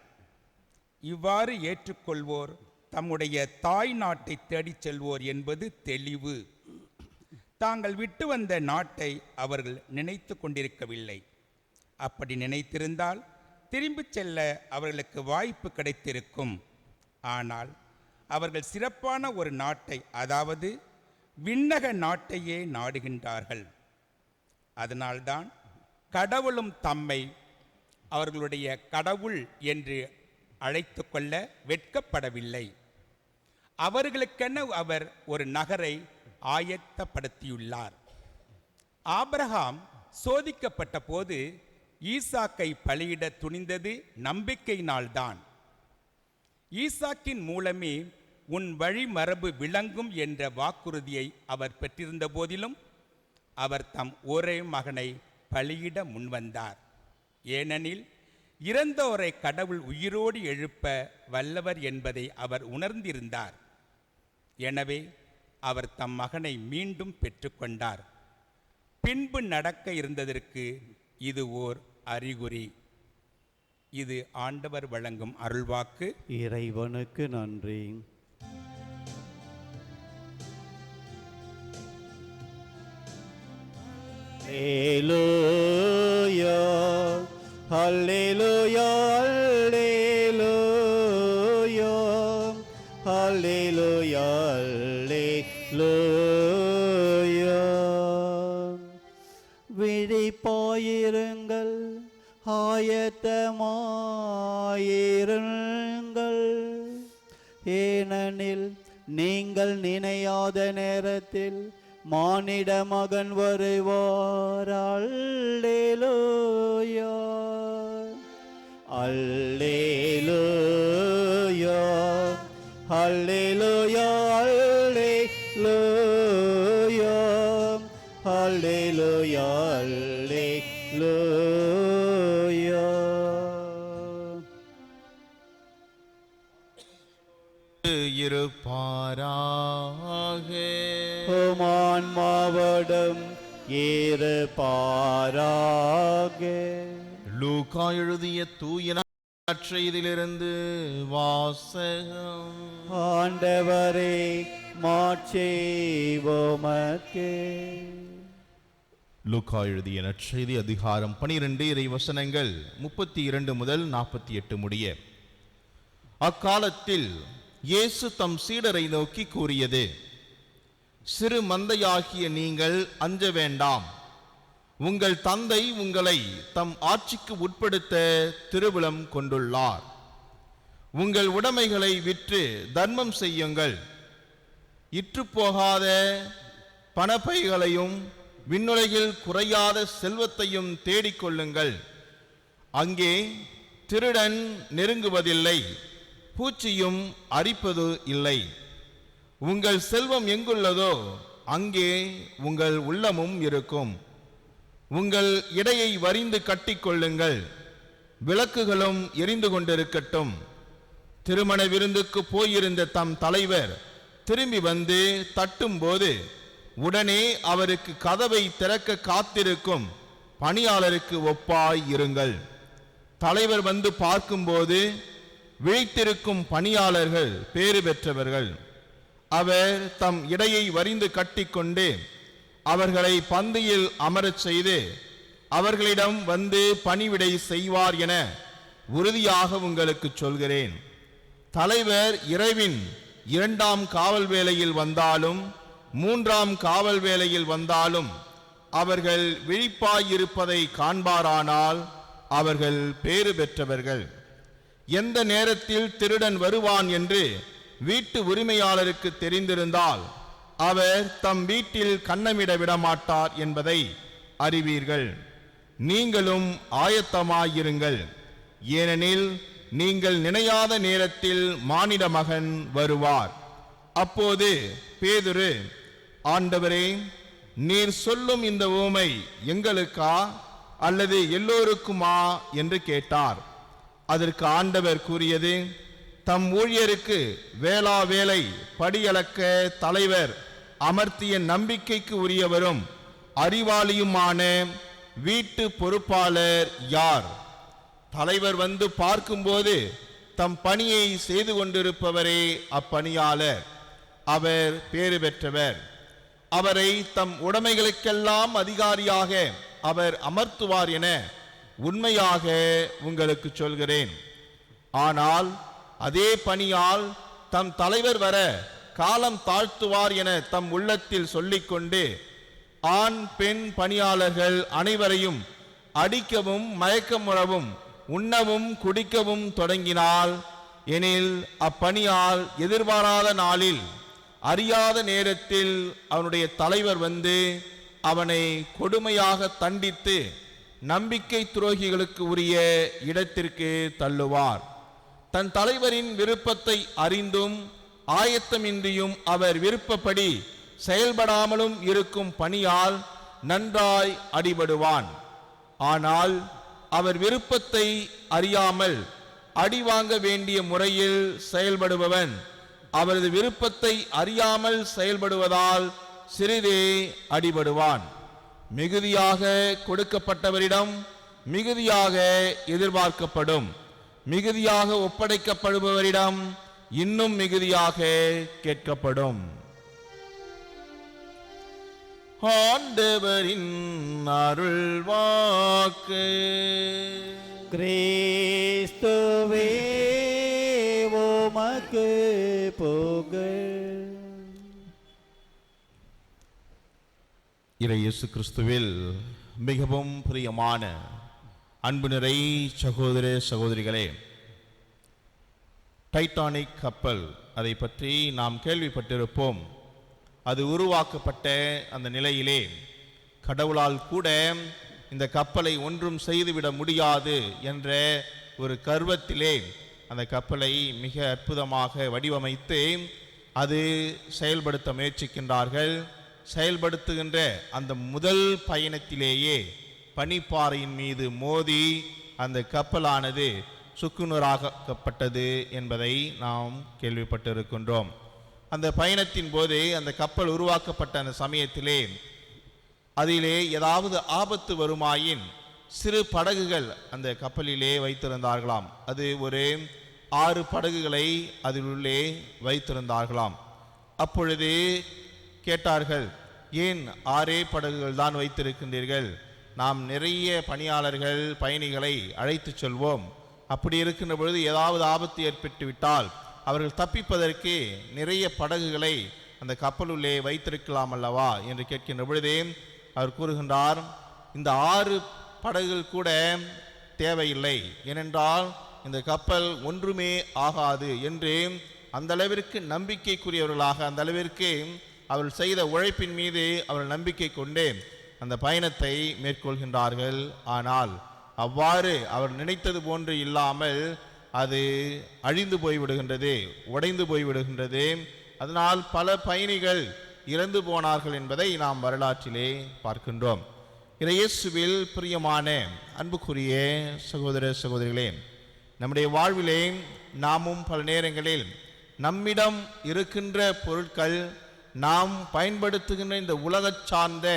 இவ்வாறு ஏற்றுக்கொள்வோர் தம்முடைய தாய் நாட்டை தேடிச் செல்வோர் என்பது தெளிவு. தாங்கள் விட்டு வந்த நாட்டை அவர்கள் நினைத்து கொண்டிருக்கவில்லை. அப்படி நினைத்திருந்தால் திரும்பிச் செல்ல அவர்களுக்கு வாய்ப்பு கிடைத்திருக்கும். ஆனால் அவர்கள் சிறப்பான ஒரு நாட்டை, அதாவது விண்ணக நாட்டையே நாடுகின்றார்கள். அதனால்தான் கடவுளும் தம்மை அவர்களுடைய கடவுள் என்று அழைத்து கொள்ள வெட்கப்படவில்லை. அவர்களுக்கென அவர் ஒரு நகரை ஆயத்தப்படுத்தியுள்ளார். ஆபிரகாம் சோதிக்கப்பட்ட போது ஈசாக்கை பலியிட துணிந்தது நம்பிக்கையினால்தான். ஈசாக்கின் மூலமே உன் வழிமரபு விளங்கும் என்ற வாக்குறுதியை அவர் பெற்றிருந்த போதிலும் அவர் தம் ஒரே மகனை பலியிட முன்வந்தார். ஏனெனில் இறந்தோரை கடவுள் உயிரோடு எழுப்ப வல்லவர் என்பதை அவர் உணர்ந்திருந்தார். எனவே அவர் தம் மகனை மீண்டும் பெற்றுக்கொண்டார். பின்பு நடக்க இருந்ததற்கு இது ஓர் அறிகுறி. இது ஆண்டவர் வழங்கும் அருள்வாக்கு. இறைவனுக்கு நன்றி. Hallelujah, hallelujah, hallelujah, hallelujah, hallelujah. விழிப்பாயிருங்கள், ஆயத்தமாயிருங்கள், ஏனெனில் நீங்கள் நினையாத நேரத்தில் மானிட மகன் வருவார். அல்லேலூயா, அல்லேலூயா, அல்லேலூயா, அல்லேலூயா, அல்லேலூயா, அல்லேலூயா. இருப்பாராக. ஆன்மாவடம் இருப்பாராக. லூக்கா எழுதிய தூய நற்செய்தியிலிருந்து வாசகம். ஆண்டவரே, மாட்சி உமக்கே. லூக்கா எழுதிய நற்செய்தி அதிகாரம் 12 இறை வசனங்கள் 32 முதல் 48 முடிய. அக்காலத்தில் இயேசு தம் சீடரை நோக்கி கூறியது: சிறு மந்தையாகிய நீங்கள் அஞ்ச வேண்டாம். உங்கள் தந்தை உங்களை தம் ஆட்சிக்கு உட்படுத்த திருவுளம் கொண்டுள்ளார். உங்கள் உடைமைகளை விற்று தர்மம் செய்யுங்கள். இற்றுப்போகாத பணப்பைகளையும் விண்ணுலகில் குறையாத செல்வத்தையும் தேடிக்கொள்ளுங்கள். அங்கே திருடன் நெருங்குவதில்லை, பூச்சியும் அரிப்பது இல்லை. உங்கள் செல்வம் எங்குள்ளதோ அங்கே உங்கள் உள்ளமும் இருக்கும். உங்கள் இடையை வரிந்து கட்டிக்கொள்ளுங்கள். விளக்குகளும் எரிந்து கொண்டிருக்கட்டும். திருமண விருந்துக்கு போயிருந்த தம் தலைவர் திரும்பி வந்து தட்டும்போது உடனே அவருக்கு கதவை திறக்க காத்திருக்கும் பணியாளருக்கு ஒப்பாய் இருங்கள். தலைவர் வந்து பார்க்கும்போது விழித்திருக்கும் பணியாளர்கள் பேறு பெற்றவர்கள். அவர் தம் இடையை வரிந்து கட்டிக்கொண்டு அவர்களை பந்தியில் அமரச் செய்து அவர்களிடம் வந்து பணிவிடை செய்வார் என உறுதியாக உங்களுக்கு சொல்கிறேன். தலைவர் இரவின் 2ஆம் காவல் வேளையில் வந்தாலும் 3ஆம் காவல் வேளையில் வந்தாலும் அவர்கள் விழிப்பாயிருப்பதை காண்பாரானால் அவர்கள் பேறு பெற்றவர்கள். எந்த நேரத்தில் திருடன் வருவான் என்று வீட்டு உரிமையாளருக்கு தெரிந்திருந்தால் அவர் தம் வீட்டில் கன்னமிட விடமாட்டார் என்பதை அறிவீர்கள். நீங்களும் ஆயத்தமாயிருங்கள், ஏனெனில் நீங்கள் நினையாத நேரத்தில் மானிட மகன் வருவார். அப்போது பேதுரு, ஆண்டவரே, நீர் சொல்லும் இந்த உவமை எங்களுக்கா அல்லது எல்லோருக்குமா என்று கேட்டார். அதற்கு ஆண்டவர் கூறியது, தம் ஊழியருக்கு வேளா வேலை படியளக்க தலைவர் அமர்த்திய நம்பிக்கைக்கு உரியவரும் அறிவாளியுமான வீட்டு பொறுப்பாளர் யார்? தலைவர் வந்து பார்க்கும்போது தம் பணியை செய்து கொண்டிருப்பவரே அப்பணியாளர். அவர் பேறு பெற்றவர். அவரை தம் உடைமைகளுக்கெல்லாம் அதிகாரியாக அவர் அமர்த்துவார் என உண்மையாக உங்களுக்கு சொல்கிறேன். ஆனால் அதே பணியால் தம் தலைவர் வர காலம் தாழ்த்துவார் என தம் உள்ளத்தில் சொல்லிக்கொண்டு ஆண் பெண் பணியாளர்கள் அனைவரையும் அடிக்கவும் மயக்கமுறவும் உண்ணவும் குடிக்கவும் தொடங்கினால், எனில் அப்பணியால் எதிர்பாராத நாளில் அறியாத நேரத்தில் அவனுடைய தலைவர் வந்து அவனை கொடுமையாக தண்டித்து நம்பிக்கை துரோகிகளுக்கு உரிய இடத்திற்கு தள்ளுவார். தன் தலைவரின் விருப்பத்தை அறிந்தும் ஆயத்தமின்றியும் அவர் விருப்பப்படி செயல்படாமலும் இருக்கும் பணியால் நன்றாய் அடிபடுவான். ஆனால் அவர் விருப்பத்தை அறியாமல் அடி வாங்க வேண்டிய முறையில் செயல்படுபவன் அவரது விருப்பத்தை அறியாமல் செயல்படுவதால் சிறிதே அடிபடுவான். மிகுதியாக கொடுக்கப்பட்டவரிடம் மிகுதியாக எதிர்பார்க்கப்படும். மிகுதியாக ஒப்படைக்கப்படுபவரிடம் இன்னும் மிகுதியாக கேட்கப்படும். ஆண்டவரின் அருள் வாக்கு. கிறிஸ்துவே உமக்கு புகழ். இயேசு கிறிஸ்துவில் மிகவும் பிரியமான அன்பு நிறை சகோதர சகோதரிகளே, டைட்டானிக் கப்பல், அதை பற்றி நாம் கேள்விப்பட்டிருப்போம். அது உருவாக்கப்பட்ட அந்த நிலையிலே கடவுளால் கூட இந்த கப்பலை ஒன்றும் செய்துவிட முடியாது என்ற ஒரு கர்வத்திலே அந்த கப்பலை மிக அற்புதமாக வடிவமைத்து அது செயல்படுத்த முயற்சிக்கின்றார்கள். செயல்படுத்துகின்ற அந்த முதல் பயணத்திலேயே பனிப்பாறையின் மீது மோதி அந்த கப்பலானது சுக்குநூறாக்கப்பட்டது என்பதை நாம் கேள்விப்பட்டிருக்கின்றோம். அந்த பயணத்தின் போது அந்த கப்பல் உருவாக்கப்பட்ட அந்த சமயத்திலே அதிலே ஏதாவது ஆபத்து வருமாயின் சிறு படகுகள் அந்த கப்பலிலே வைத்திருந்தார்களாம். அது ஒரு 6 படகுகளை அதில் உள்ளே வைத்திருந்தார்களாம். அப்பொழுது கேட்டார்கள், ஏன் 6 படகுகள் தான் வைத்திருக்கின்றீர்கள்? நாம் நிறைய பணியாளர்கள் பயணிகளை அழைத்து செல்வோம். அப்படி இருக்கின்ற பொழுது ஏதாவது ஆபத்து ஏற்பட்டு விட்டால் அவர்கள் தப்பிப்பதற்கு நிறைய படகுகளை அந்த கப்பலுள்ளே வைத்திருக்கலாம் அல்லவா என்று கேட்கின்ற பொழுதே அவர் கூறுகின்றார், இந்த 6 படகுகள் கூட தேவையில்லை, ஏனென்றால் இந்த கப்பல் ஒன்றுமே ஆகாது என்று அந்த அளவிற்கு நம்பிக்கைக்குரியவர்களாக, அந்த அளவிற்கு அவர்கள் செய்த உழைப்பின் மீது அவர்கள் நம்பிக்கை கொண்டு அந்த பயணத்தை மேற்கொள்கின்றார்கள். ஆனால் அவ்வாறு அவர் நினைத்தது போன்று இல்லாமல் அது அழிந்து போய்விடுகின்றது, உடைந்து போய்விடுகின்றது. அதனால் பல பயணிகள் இறந்து போனார்கள் என்பதை நாம் வரலாற்றிலே பார்க்கின்றோம். இயேசுவில் பிரியமான அன்புக்குரிய சகோதர சகோதரிகளே, நம்முடைய வாழ்விலே நாமும் பல நேரங்களில் நம்மிடம் இருக்கின்ற பொருட்கள், நாம் பயன்படுத்துகின்ற இந்த உலக சார்ந்த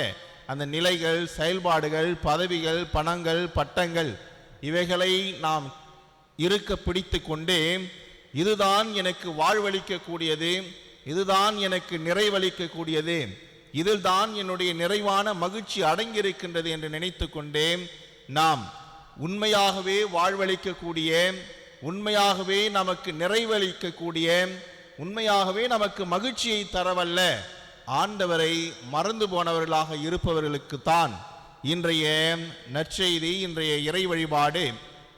அந்த நிலைகள், செயல்பாடுகள், பதவிகள், பணங்கள், பட்டங்கள், இவைகளை நாம் இருக்க பிடித்து கொண்டே இதுதான் எனக்கு வாழ்வளிக்கக்கூடியது, இதுதான் எனக்கு நிறைவளிக்கக்கூடியது, இதில் தான் என்னுடைய நிறைவான மகிழ்ச்சி அடங்கியிருக்கின்றது என்று நினைத்து கொண்டே நாம் உண்மையாகவே வாழ்வளிக்கக்கூடிய, உண்மையாகவே நமக்கு நிறைவளிக்கக்கூடிய, உண்மையாகவே நமக்கு மகிழ்ச்சியை தரவல்ல ஆண்டவரை மறந்து போனவர்களாக இருப்பவர்களுக்குத்தான் இன்றைய நற்செய்தி, இன்றைய இறை வழிபாடு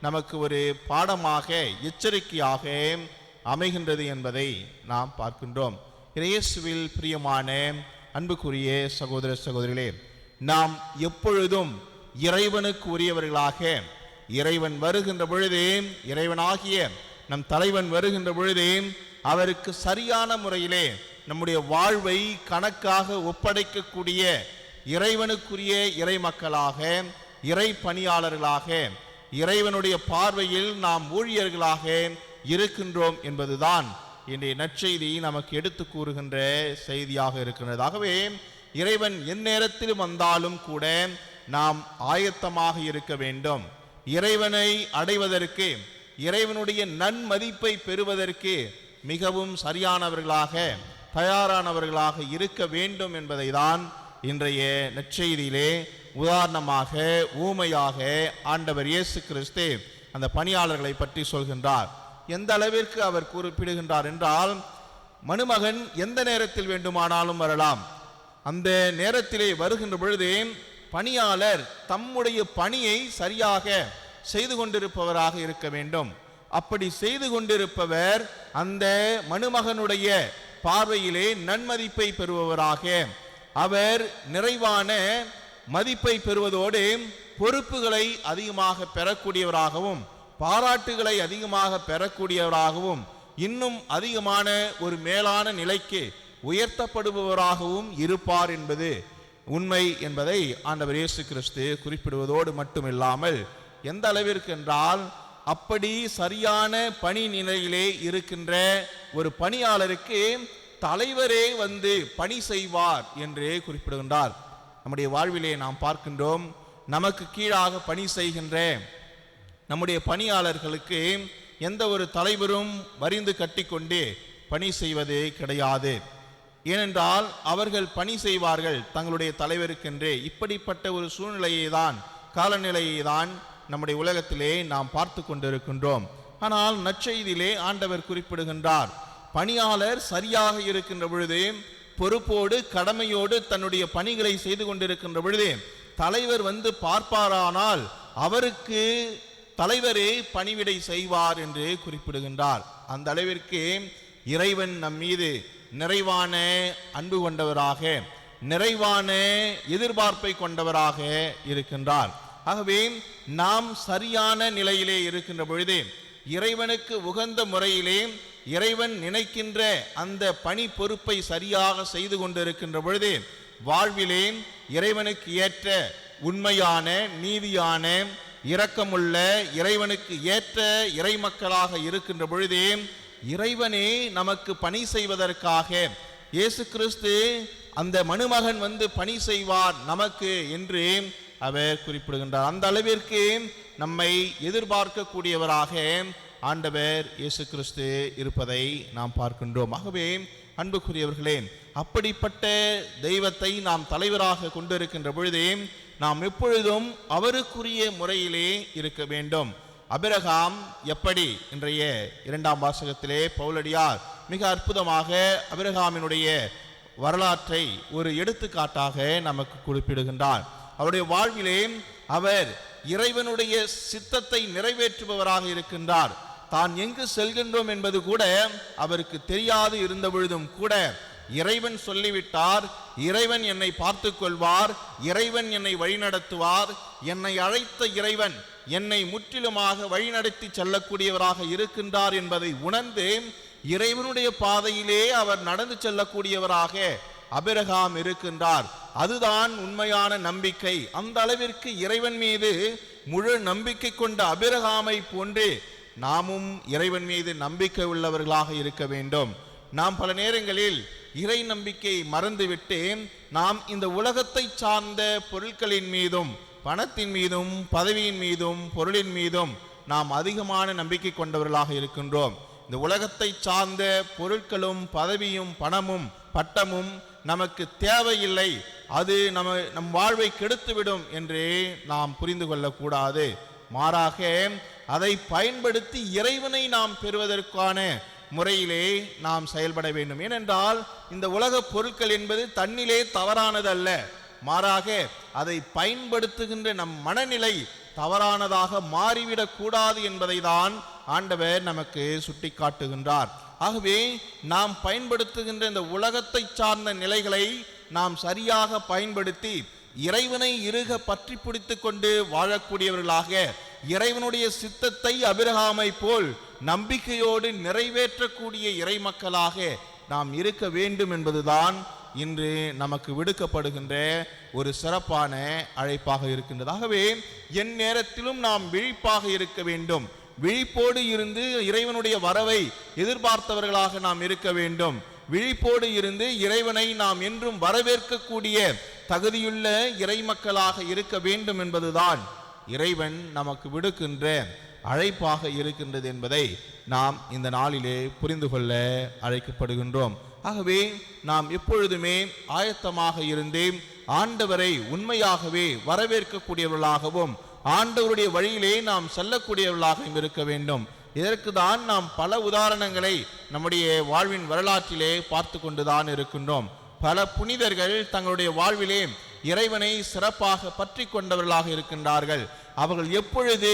நமக்கு ஒரு பாடமாக, எச்சரிக்கையாக அமைகின்றது என்பதை நாம் பார்க்கின்றோம். இயேசுவில் பிரியமான அன்புக்குரிய சகோதர சகோதரிகளே, நாம் எப்பொழுதும் இறைவனுக்கு உரியவர்களாக, இறைவன் வருகின்ற பொழுதே, இறைவனாகிய நம் தலைவன் வருகின்ற பொழுதே அவருக்கு சரியான முறையிலே நம்முடைய வாழ்வை கணக்காக ஒப்படைக்கக்கூடிய இறைவனுக்குரிய இறை மக்களாக, இறை பணியாளர்களாக, இறைவனுடைய பார்வையில் நாம் ஊழியர்களாக இருக்கின்றோம் என்பதுதான் இன்றைய நற்செய்தி நமக்கு எடுத்து கூறுகின்ற செய்தியாக இருக்கின்றது. ஆகவே இறைவன் எந்நேரத்திலும் வந்தாலும் கூட நாம் ஆயத்தமாக இருக்க வேண்டும். இறைவனை அடைவதற்கு, இறைவனுடைய நன்மதிப்பை பெறுவதற்கு மிகவும் சரியானவர்களாக, தயாரானவர்களாக இருக்க வேண்டும் என்பதை தான் இன்றைய நற்செய்தியிலே உதாரணமாக, ஊமையாக ஆண்டவர் இயேசு கிறிஸ்து அந்த பணியாளர்களை பற்றி சொல்கின்றார். எந்த அளவிற்கு அவர் குறிப்பிடுகின்றார் என்றால், மணுமகன் எந்த நேரத்தில் வேண்டுமானாலும் வரலாம். அந்த நேரத்திலே வருகின்ற பொழுதே பணியாளர் தம்முடைய பணியை சரியாக செய்து கொண்டிருப்பவராக இருக்க வேண்டும். அப்படி செய்து கொண்டிருப்பவர் அந்த மணுமகனுடைய பார்வையிலே நன்மதிப்பை பெறுபவராக, அவர் நிறைவான மதிப்பை பெறுவதோடு பொறுப்புகளை அதிகமாக பெறக்கூடியவராகவும், பாராட்டுகளை அதிகமாக பெறக்கூடியவராகவும், இன்னும் அதிகமான ஒரு மேலான நிலைக்கு உயர்த்தப்படுபவராகவும் இருப்பார் என்பது உண்மை என்பதை ஆண்டவர் இயேசு கிறிஸ்து குறிப்பிடுவதோடு மட்டுமில்லாமல், எந்த அளவிற்கு என்றால், அப்படி சரியான பணி நிலையிலே இருக்கின்ற ஒரு பணியாளருக்கு தலைவரே வந்து பணி செய்வார் என்று குறிப்பிடுகின்றார். நம்முடைய வாழ்விலே நாம் பார்க்கின்றோம், நமக்கு கீழாக பணி செய்கின்ற நம்முடைய பணியாளர்களுக்கு எந்த ஒரு தலைவரும் வரிந்து கட்டிக்கொண்டு பணி செய்வது கிடையாது. ஏனென்றால் அவர்கள் பணி செய்வார்கள் தங்களுடைய தலைவருக்கென்றே. இப்படிப்பட்ட ஒரு சூழ்நிலையை தான், காலநிலையை தான் நம்முடைய உலகத்திலே நாம் பார்த்து கொண்டிருக்கின்றோம். ஆனால் நற்செய்தியிலே ஆண்டவர் குறிப்பிடுகின்றார், பணியாளர் சரியாக இருக்கின்ற பொழுது, பொறுப்போடு கடமையோடு தன்னுடைய பணிகளை செய்து கொண்டிருக்கின்ற பொழுது தலைவர் வந்து பார்ப்பாரானால் அவருக்கு தலைவரே பணிவிடை செய்வார் என்று குறிப்பிடுகின்றார். அந்த அளவிற்கு இறைவன் நம் மீது நிறைவான அன்பு கொண்டவராக, நிறைவான எதிர்பார்ப்பை கொண்டவராக இருக்கின்றார். ஆகவே நாம் சரியான நிலையிலே இருக்கின்ற பொழுது, இறைவனுக்கு உகந்த முறையிலே இறைவன் நினைக்கின்ற அந்த பணி பொறுப்பை சரியாக செய்து கொண்டிருக்கின்ற பொழுது, வாழ்விலே இறைவனுக்கு ஏற்ற உண்மையான, நீதியான, இரக்கமுள்ள, இறைவனுக்கு ஏற்ற இறை மக்களாக இருக்கின்ற பொழுதே இறைவனே நமக்கு பணி செய்வதற்காக, இயேசு கிறிஸ்து அந்த மணுமகன் வந்து பணி செய்வார் நமக்கு என்று அவர் குறிப்பிடுகின்றார். அந்த அளவிற்கு நம்மை எதிர்பார்க்கக்கூடியவராக ஆண்டவர் இயேசு கிறிஸ்து இருப்பதை நாம் பார்க்கின்றோம். ஆகவே அன்புக்குரியவர்களே, அப்படிப்பட்ட தெய்வத்தை நாம் தலைவராக கொண்டிருக்கின்ற பொழுதே நாம் எப்பொழுதும் அவருக்குரிய முறையிலே இருக்க வேண்டும். அபிரகாம் எப்படி, இன்றைய 2ஆம் வாசகத்திலே பவுலடியார் மிக அற்புதமாக அபிரகாமினுடைய வரலாற்றை ஒரு எடுத்துக்காட்டாக நமக்கு குறிப்பிடுகின்றார். அவருடைய வாழ்விலே அவர் இறைவனுடைய சித்தத்தை நிறைவேற்றுபவராக இருக்கின்றார். தான் எங்கு செல்கின்றோம் என்பது கூட அவருக்கு தெரியாது இருந்த பொழுதும் கூட இறைவன் சொல்லிவிட்டார், இறைவன் என்னை பார்த்து கொள்வார், இறைவன் என்னை வழிநடத்துவார், என்னை அழைத்த இறைவன் என்னை முற்றிலுமாக வழிநடத்தி செல்லக்கூடியவராக இருக்கின்றார் என்பதை உணர்ந்து இறைவனுடைய பாதையிலே அவர் நடந்து செல்லக்கூடியவராக அபிரகாம் இருக்கின்றார். அதுதான் உண்மையான நம்பிக்கை. அந்த அளவிற்கு இறைவன் மீது முழு நம்பிக்கை கொண்ட அபிரகாமை போன்று நாமும் இறைவன் மீது நம்பிக்கை உள்ளவர்களாக இருக்க வேண்டும். நாம் பல நேரங்களில் இறை நம்பிக்கை மறந்துவிட்டு நாம் இந்த உலகத்தை சார்ந்த பொருட்களின் மீதும், பணத்தின் மீதும், பதவியின் மீதும், பொருளின் மீதும் நாம் அதிகமான நம்பிக்கை கொண்டவர்களாக இருக்கின்றோம். இந்த உலகத்தை சார்ந்த பொருட்களும், பதவியும், பணமும், பட்டமும் நமக்கு தேவையில்லை, அது நம் வாழ்வை கெடுத்துவிடும் என்று நாம் புரிந்து கொள்ளக்கூடாது. மாறாக அதை பயன்படுத்தி இறைவனை நாம் பெறுவதற்கான முறையிலே நாம் செயல்பட வேண்டும். ஏனென்றால் இந்த உலக பொருட்கள் என்பது தன்னிலே தவறானதல்ல, மாறாக அதை பயன்படுத்துகின்ற நம் மனநிலை தவறானதாக மாறிவிடக் கூடாது என்பதை தான் ஆண்டவர் நமக்கு சுட்டி காட்டுகின்றார். ஆகவே நாம் பயன்படுத்துகின்ற இந்த உலகத்தை சார்ந்த நிலைகளை நாம் சரியாக பயன்படுத்தி இறைவனை இறுக பற்றி பிடித்து கொண்டு வாழக்கூடியவர்களாக, இறைவனுடைய சித்தத்தை அபிரகாமை போல் நம்பிக்கையோடு நிறைவேற்றக்கூடிய இறை மக்களாக நாம் இருக்க வேண்டும் என்பதுதான் இன்று நமக்கு விடுக்கப்படுகின்ற ஒரு சிறப்பான அழைப்பாக இருக்கின்றது. ஆகவே என் நேரத்திலும் நாம் விழிப்பாக இருக்க வேண்டும். விழிப்போடு இருந்து இறைவனுடைய வரவை எதிர்பார்த்தவர்களாக நாம் இருக்க வேண்டும். விழிப்போடு இருந்து இறைவனை நாம் என்றும் வரவேற்கக்கூடிய தகுதியுள்ள இறை மக்களாக இருக்க வேண்டும் என்பதுதான் இறைவன் நமக்கு விடுக்கின்ற அழைப்பாக இருக்கின்றது என்பதை நாம் இந்த நாளிலே புரிந்து கொள்ள அழைக்கப்படுகின்றோம். ஆகவே நாம் எப்பொழுதுமே ஆயத்தமாக இருந்து ஆண்டவரை உண்மையாகவே வரவேற்கக்கூடியவர்களாகவும் ஆண்டவருடைய வழியிலே நாம் செல்லக்கூடியவர்களாகவும் இருக்க வேண்டும். இதற்கு தான் நாம் பல உதாரணங்களை நம்முடைய வாழ்வின் வரலாற்றிலே பார்த்து கொண்டுதான் இருக்கின்றோம். பல புனிதர்கள் தங்களுடைய வாழ்விலே இறைவனை சிறப்பாக பற்றி கொண்டவர்களாக இருக்கின்றார்கள். அவர்கள் எப்பொழுது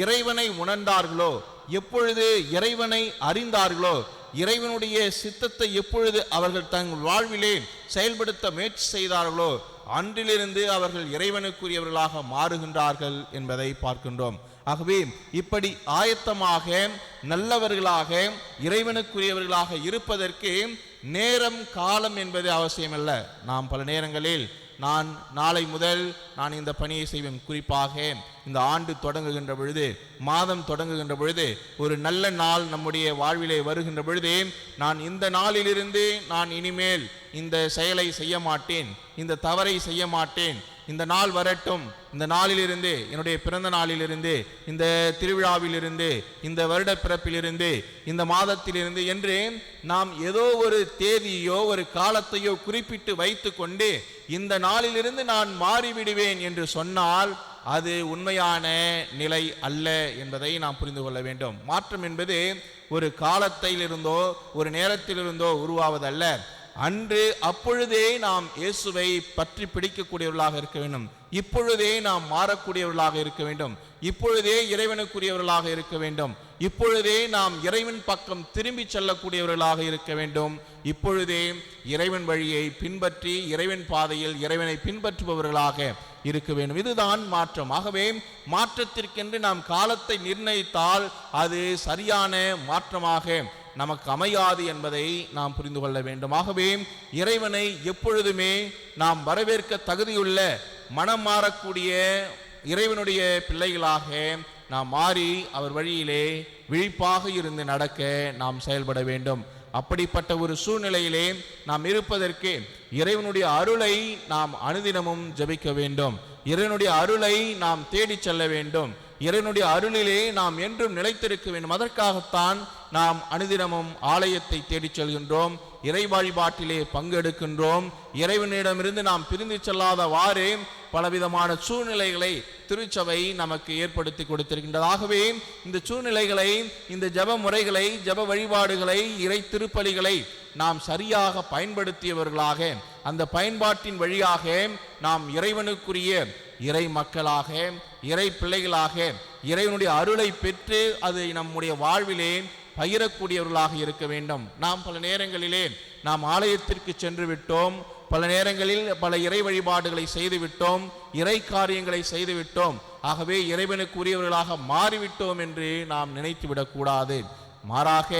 இறைவனை உணர்ந்தார்களோ, எப்பொழுது இறைவனை அறிந்தார்களோ, இறைவனுடைய சித்தத்தை எப்பொழுது அவர்கள் தங்கள் வாழ்விலே செயல்படுத்த முயற்சி செய்தார்களோ, அன்றிலிருந்து அவர்கள் இறைவனுக்குரியவர்களாக மாறுகின்றார்கள் என்பதை பார்க்கின்றோம். ஆகவே இப்படி ஆயத்தமாக நல்லவர்களாக இறைவனுக்குரியவர்களாக இருப்பதற்கு நேரம் காலம் என்பது அவசியமல்ல. நாம் பல நேரங்களில் நாளை முதல் நான் இந்த பணியை செய்வேன், குறிப்பாக இந்த ஆண்டு தொடங்குகின்ற பொழுது, மாதம் தொடங்குகின்ற பொழுது, ஒரு நல்ல நாள் நம்முடைய வாழ்விலே வருகின்ற பொழுது, நான் இந்த நாளிலிருந்து நான் இனிமேல் இந்த செயலை செய்ய மாட்டேன், இந்த தவறை செய்ய மாட்டேன், இந்த நாள் வரட்டும், இந்த நாளிலிருந்து, என்னுடைய பிறந்த நாளிலிருந்து, இந்த திருவிழாவிலிருந்து, இந்த வருட பிறப்பிலிருந்து, இந்த மாதத்திலிருந்து என்று நாம் ஏதோ ஒரு தேதியோ ஒரு காலத்தையோ குறிப்பிட்டு வைத்து கொண்டு இந்த நாளிலிருந்து நான் மாறிவிடுவேன் என்று சொன்னால் அது உண்மையான நிலை அல்ல என்பதை நாம் புரிந்து கொள்ள வேண்டும். மாற்றம் என்பது ஒரு காலத்திலிருந்தோ ஒரு நேரத்திலிருந்தோ உருவாவதல்ல. அன்று அப்பொழுதே நாம் இயேசுவை பற்றி பிடிக்கக்கூடியவர்களாக இருக்க வேண்டும். இப்பொழுதே நாம் மாறக்கூடியவர்களாக இருக்க வேண்டும். இப்பொழுதே இறைவனுக்குரியவர்களாக இருக்க வேண்டும். இப்பொழுதே நாம் இறைவன் பக்கம் திரும்பி செல்லக்கூடியவர்களாக இருக்க வேண்டும். இப்பொழுதே இறைவன் வழியை பின்பற்றி இறைவன் பாதையில் இறைவனை பின்பற்றுபவர்களாக இருக்க வேண்டும். இதுதான் மாற்றம். ஆகவே மாற்றத்திற்கென்று நாம் காலத்தை நிர்ணயித்தால் அது சரியான மாற்றமாக நமக்கு அமையாது என்பதை நாம் புரிந்து கொள்ள வேண்டும். ஆகவே இறைவனை எப்பொழுதுமே நாம் வரவேற்க தகுதியுள்ள மனம் மாறக்கூடிய இறைவனுடைய பிள்ளைகளாக நாம் மாறி அவர் வழியிலே விழிப்பாக இருந்து நடக்க நாம் செயல்பட வேண்டும். அப்படிப்பட்ட ஒரு சூழ்நிலையிலே நாம் இருப்பதற்கு இறைவனுடைய அருளை நாம் அனுதினமும் ஜெபிக்க வேண்டும். இறைவனுடைய அருளை நாம் தேடி செல்ல வேண்டும். இறைவனுடைய அருளிலே நாம் என்றும் நிலைத்திருக்க வேண்டும். அதற்காகத்தான் நாம் அனுதினமும் ஆலயத்தை தேடிச் செல்கின்றோம், இறை வழிபாட்டிலே பங்கெடுக்கின்றோம். இறைவனிடமிருந்து நாம் பிரிந்து செல்லாதவாறு பலவிதமான சூழ்நிலைகளை திருச்சபை நமக்கு ஏற்படுத்தி கொடுத்திருக்கின்றது. ஆகவே இந்த சூழ்நிலைகளை, இந்த ஜப முறைகளை, ஜப வழிபாடுகளை, இறை திருப்பலிகளை நாம் சரியாக பயன்படுத்தியவர்களாக, அந்த பயன்பாட்டின் வழியாக நாம் இறைவனுக்குரிய இறை மக்களாக, இறை பிள்ளைகளாக, இறைவனுடைய அருளை பெற்று அதை நம்முடைய வாழ்விலே பகிரக்கூடியவர்களாக இருக்க வேண்டும். நாம் பல நேரங்களிலே நாம் ஆலயத்திற்கு சென்று விட்டோம், பல நேரங்களில் பல இறை வழிபாடுகளை செய்து விட்டோம், இறை காரியங்களை செய்து விட்டோம். ஆகவே இறைவனுக்கு உரியவர்களாக மாறிவிட்டோம் என்று நாம் நினைத்து விடக்கூடாது. மாறாக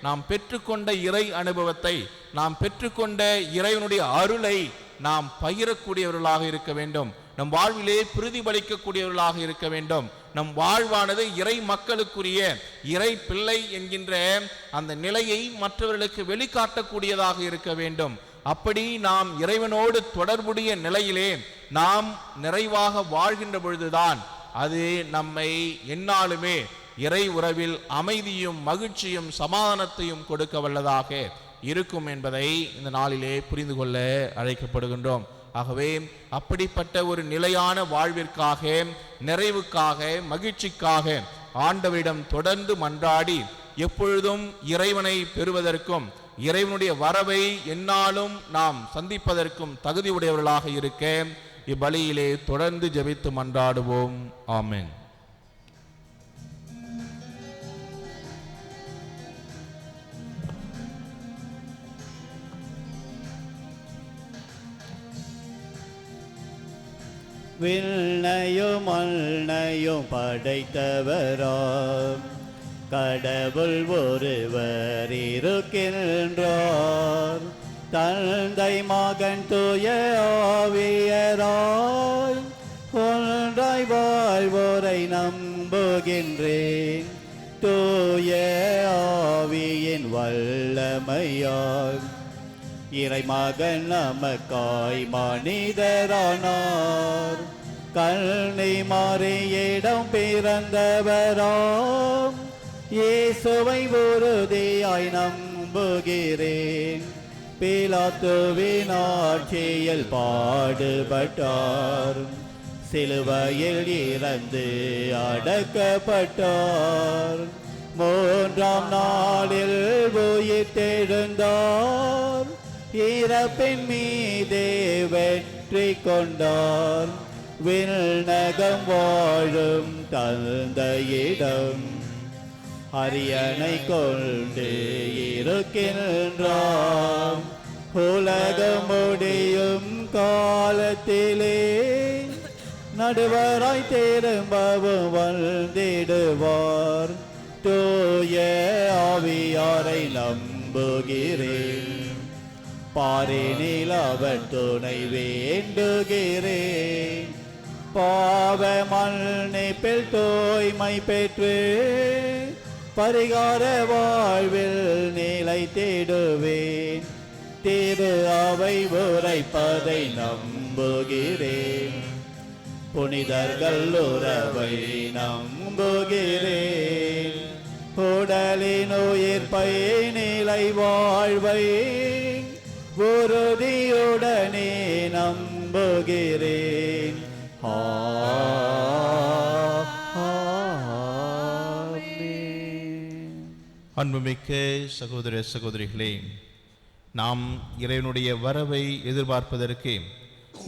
நாம் பெற்றுக்கொண்ட இறை அனுபவத்தை, நாம் பெற்றுக்கொண்ட இறைவனுடைய அருளை நாம் பகிரக்கூடியவர்களாக இருக்க வேண்டும். நம் வாழ்விலே பிரதிபலிக்கக்கூடியவர்களாக இருக்க வேண்டும். நம் வாழ்வானது இறை மக்களுக்குரிய இறை பிள்ளை என்கின்ற அந்த நிலையை மற்றவர்களுக்கு வெளிக்காட்டக்கூடியதாக இருக்க வேண்டும். அப்படி நாம் இறைவனோடு தொடர்புடைய நிலையிலே நாம் நிறைவாக வாழ்கின்ற பொழுதுதான் அது நம்மை எந்நாளுமே இறை உறவில் அமைதியும் மகிழ்ச்சியும் சமாதானத்தையும் கொடுக்க வல்லதாக இருக்கும் என்பதை இந்த நாளிலே புரிந்து கொள்ள அழைக்கப்படுகின்றோம். ஆகவே அப்படிப்பட்ட ஒரு நிலையான வாழ்விற்காக, நிறைவுக்காக, மகிழ்ச்சிக்காக ஆண்டவரிடம் தொடர்ந்து மன்றாடி எப்பொழுதும் இறைவனை பெறுவதற்கும் இறைவனுடைய வரவை எந்நாளும் நாம் சந்திப்பதற்கும் தகுதியுடையவர்களாக இருக்க இப்பலியிலே தொடர்ந்து ஜெபித்து மன்றாடுவோம். ஆமென். விண்ணையும் மண்ணையும் படைத்தவராம் கடவுள் ஒருவர் இருக்கின்றார். தந்தை மகன் தூய ஆவியராய் ஒன்றாய் வாழ்வோரை நம்புகின்றேன். தூய ஆவியின் வல்லமையால் இறைமகன் நமக்காய் மனிதரானார். கல்வி மறியிடம் பிறந்தவராம் இயேசுவை உறுதியாய் நம்புகிறேன். பிலாத்துவின் ஆட்சியில் பாடுபட்டார். சிலுவையில் இறந்து அடக்கப்பட்டார். மூன்றாம் நாளில் உயிர்த்தெழுந்தார். இறப்பின் மீதே வெற்றி கொண்டார். விண்ணகம் வாழும் தந்தையிடம் அரியணை கொண்டு இருக்கின்றார். உலகம் முடியும் காலத்திலே நடுவராய் திரும்பவும் வந்திடுவார். தூய ஆவியாரை நம்புகிறேன். பாரினில் அவர் துணை வேண்டுகிறேன். பாவ மன்னிப்பில் தூய்மை பெற்று பரிகார வாழ்வில் நிலை தேடுவேன். திரு அவை உரைப்பதை நம்புகிறேன். புனிதர்கள் உறவை நம்புகிறேன். உடலின் உயிர்ப்பை நிலை வாழ்வை உறுதியுடனே நம்புகிறேன். அன்புமிக்க சகோதர சகோதரிகளே, நாம் இறைவனுடைய வரவை எதிர்பார்ப்பதற்கு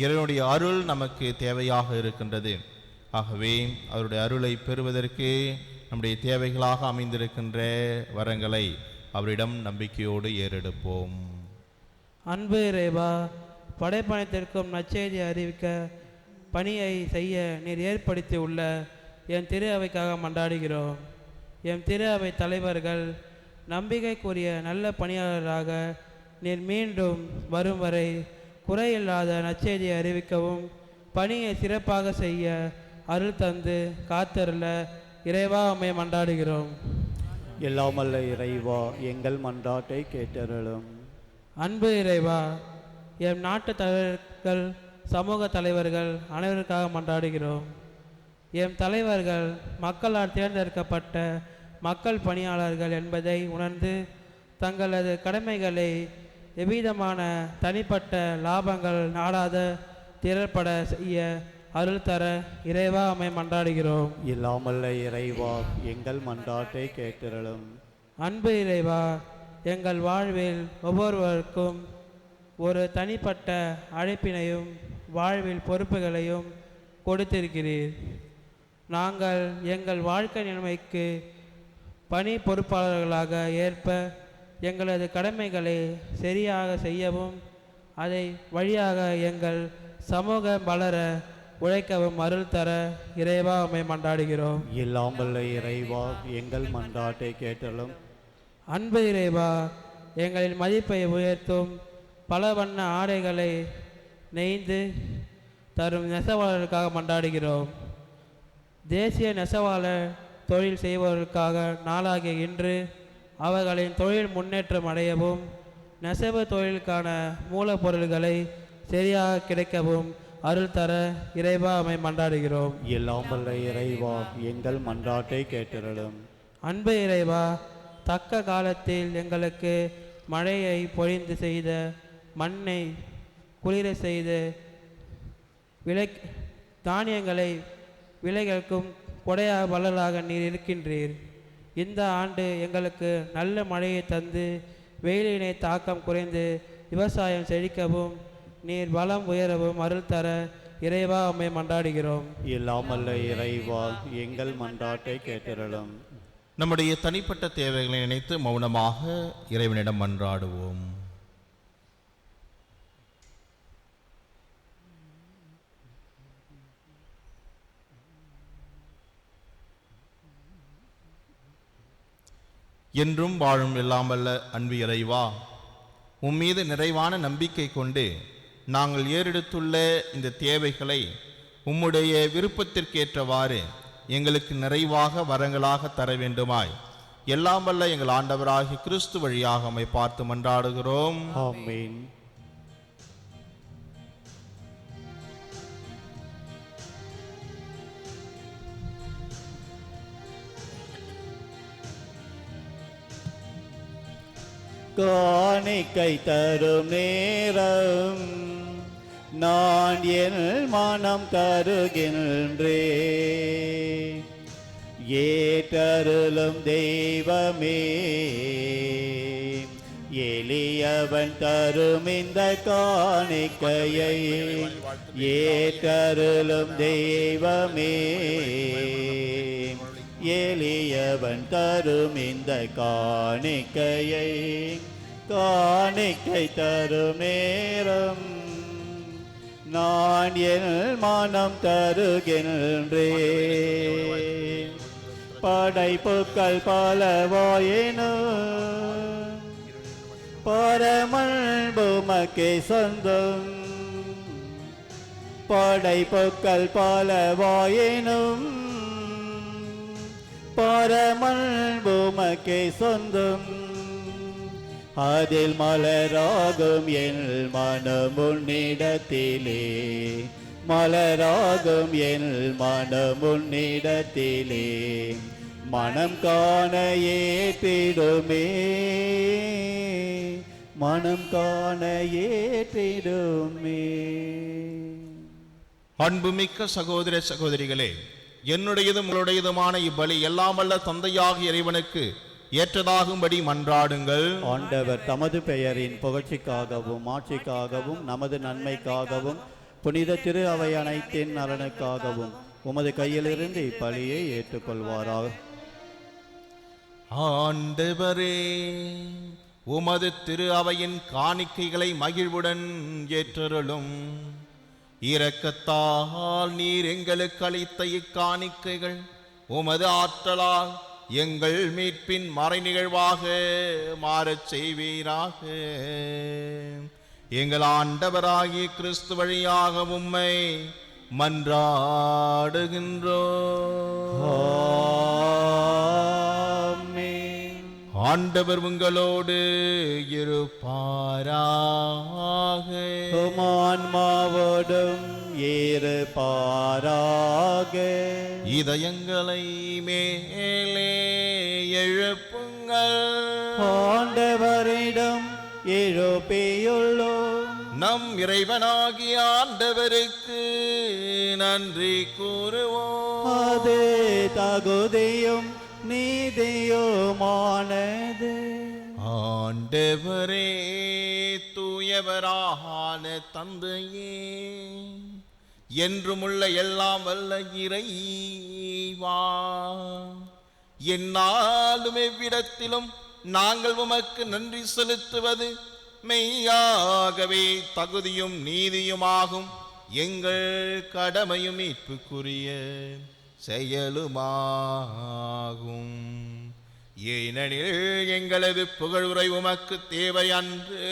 இறைவனுடைய அருள் நமக்கு தேவையாக இருக்கின்றது. ஆகவே அவருடைய அருளை பெறுவதற்கு நம்முடைய தேவைகளாக அமைந்திருக்கின்ற வரங்களை அவரிடம் நம்பிக்கையோடு ஏறெடுப்போம். அன்பு இறைவா, படைப்பணத்திற்கும் நற்செய்தி அறிவிக்க பணியை செய்ய நீர் ஏற்படுத்தி உள்ள என் திரு அவைக்காக மன்றாடுகிறோம். எம் திரு அவை தலைவர்கள் நம்பிக்கைக்குரிய நல்ல பணியாளராக நீர் மீண்டும் வரும் வரை குறையில்லாத நற்செய்தியை அறிவிக்கவும் பணியை சிறப்பாக செய்ய அருள் தந்து காத்தருள இறைவா அம்மை மன்றாடுகிறோம். எல்லாமல்ல இறைவா, எங்கள் மன்றாட்டை கேட்டருளும். அன்பு இறைவா, எம் நாட்டு தலைவர்கள் சமூக தலைவர்கள் அனைவருக்காக மன்றாடுகிறோம். எம் தலைவர்கள் மக்களால் தேர்ந்தெடுக்கப்பட்ட மக்கள் பணியாளர்கள் என்பதை உணர்ந்து தங்களது கடமைகளை எவ்விதமான தனிப்பட்ட லாபங்கள் நாடாத திறப்பட செய்ய அருள் தர இறைவா அம்மை மன்றாடுகிறோம். இல்லாமல்ல இறைவா, எங்கள் மன்றாட்டை கேட்டருளும். அன்பு இறைவா, எங்கள் வாழ்வில் ஒவ்வொருவருக்கும் ஒரு தனிப்பட்ட அழைப்பினையும் வாழ்வில் பொறுப்புகளையும் கொடுத்திருக்கிறீர். நாங்கள் எங்கள் வாழ்க்கை நிலைமைக்கு பணி பொறுப்பாளர்களாக ஏற்ப எங்களது கடமைகளை சரியாக செய்யவும் அதை வழியாக எங்கள் சமூகம் வளர உழைக்கவும் அருள் தர இறைவா அம்மை மன்றாடுகிறோம். இல்லாமல்ல இறைவா, எங்கள் மன்றாட்டை கேட்டருளும். அன்பு இறைவா, எங்களின் மதிப்பை உயர்த்தும் பல வண்ண ஆடைகளை நெய்து தரும் நெசவாளர்களுக்காக மன்றாடுகிறோம். தேசிய நெசவாளர் தொழில் செய்பவர்களுக்காக நாளாகிய இன்று அவர்களின் தொழில் முன்னேற்றம் அடையவும் நெசவு தொழிலுக்கான மூலப்பொருள்களை சரியாக கிடைக்கவும் அருள் தர இறைவா அம்மை மன்றாடுகிறோம். இல்லாமல்ல இறைவா, எங்கள் மன்றாட்டை கேட்டருளும். அன்பு இறைவா, தக்க காலத்தில் எங்களுக்கு மழையை பொழிந்து செய்த மண்ணை குளிர செய்து தானியங்களை விளைகளுக்கும் கொடையாக வள்ளலாக நீர் இருக்கின்றீர். இந்த ஆண்டு எங்களுக்கு நல்ல மழையை தந்து வெயிலினை தாக்கம் குறைந்து விவசாயம் செழிக்கவும் நீர் வளம் உயரவும் அருள் தர இறைவா அம்மை மன்றாடுகிறோம். இல்லாமல்ல இறைவா, எங்கள் மன்றாட்டை கேட்டருளும். நம்முடைய தனிப்பட்ட தேவைகளை நினைத்து மௌனமாக இறைவனிடம் மன்றாடுவோம். என்றும் வாழும் எல்லாம் வல்ல அன்பு இறைவா, உம்மீது நிறைவான நம்பிக்கை கொண்டு நாங்கள் ஏறெடுத்துள்ள இந்த தேவைகளை உம்முடைய விருப்பத்திற்கேற்றவாறு எங்களுக்கு நிறைவாக வரங்களாக தர வேண்டுமாய் எல்லாம் வல்ல எங்கள் ஆண்டவராகிய கிறிஸ்து வழியாக உம்மை பார்த்து மன்றாடுகிறோம். ஆமென். காணிக்கை தரும் நேரம் நான் என் மனம் தருகின்றேன். ஏற்றருளும் தெய்வமே, எளியவன் தரும் இந்த காணிக்கையை ஏற்றருளும் தெய்வமே, எளியவன் தரும் இந்த காணிக்கையை. காணிக்கை தரும் நேரம் நான் என் மனம் தருகின்றேன். படைப்புக்கள் பலவாயினும் பரமன்புமக்கே சொந்தம். படைப்புக்கள் பலவாயினும் பரமன்புமக்கே சொந்தம். அதில் மலராகும் என் மனம் உன்னிடத்திலே, மலராகும் என் மனம் உன்னிடத்திலே மனம் காண ஏற்றிடுமே, மனம் காண ஏற்றிடுமே. அன்புமிக்க சகோதர சகோதரிகளே, என்னுடையதும் உங்களுடையதுமான இப்பலி எல்லாம் வல்ல தந்தையாக இறைவனுக்கு ஏற்றதாகும்படி மன்றாடுங்கள். ஆண்டவர் தமது பெயரின் புகழ்ச்சிக்காகவும் ஆட்சிக்காகவும் நமது நன்மைக்காகவும் புனித திரு அவை அனைத்தின் நலனுக்காகவும் உமது கையிலிருந்து இப்பலியை ஏற்றுக்கொள்வாராக. ஆண்டவரே, உமது திரு அவையின் காணிக்கைகளை மகிழ்வுடன் ஏற்றருளும். இரக்கத்தால் நீர் எங்களுக்கு அளித்த இக்காணிக்கைகள் உமது ஆற்றலால் எங்கள் மீட்பின் மறை நிகழ்வாக மாறச் செய்வீராக. எங்கள் ஆண்டவராகிய கிறிஸ்து வழியாக உம்மை மன்றாடுகின்றோம். ஆண்டவர் உங்களோடு இருப்பாராக. ஆன்மாவோடும் இருப்பாராக. இதயங்களை மேலே எழுப்புங்கள். ஆண்டவரிடம் எழுப்பியுள்ளோம். நம் இறைவனாகிய ஆண்டவருக்கு நன்றி கூறுவோம். அது தகுதியும் நீதியுமானது. ஆண்டவரே, தூயவரான தந்தையே, என்றுமுள்ள எல்லாம் வல்ல இறைவா, எந்நாளும் எவ்விடத்திலும் நாங்கள் உமக்கு நன்றி செலுத்துவது மெய்யாகவே தகுதியும் நீதியுமாகும். எங்கள் கடமையும் மீட்புக்குரிய செயலுமாகும். ஏனெனில் எங்களது புகழுரை உமக்கு தேவை அன்று.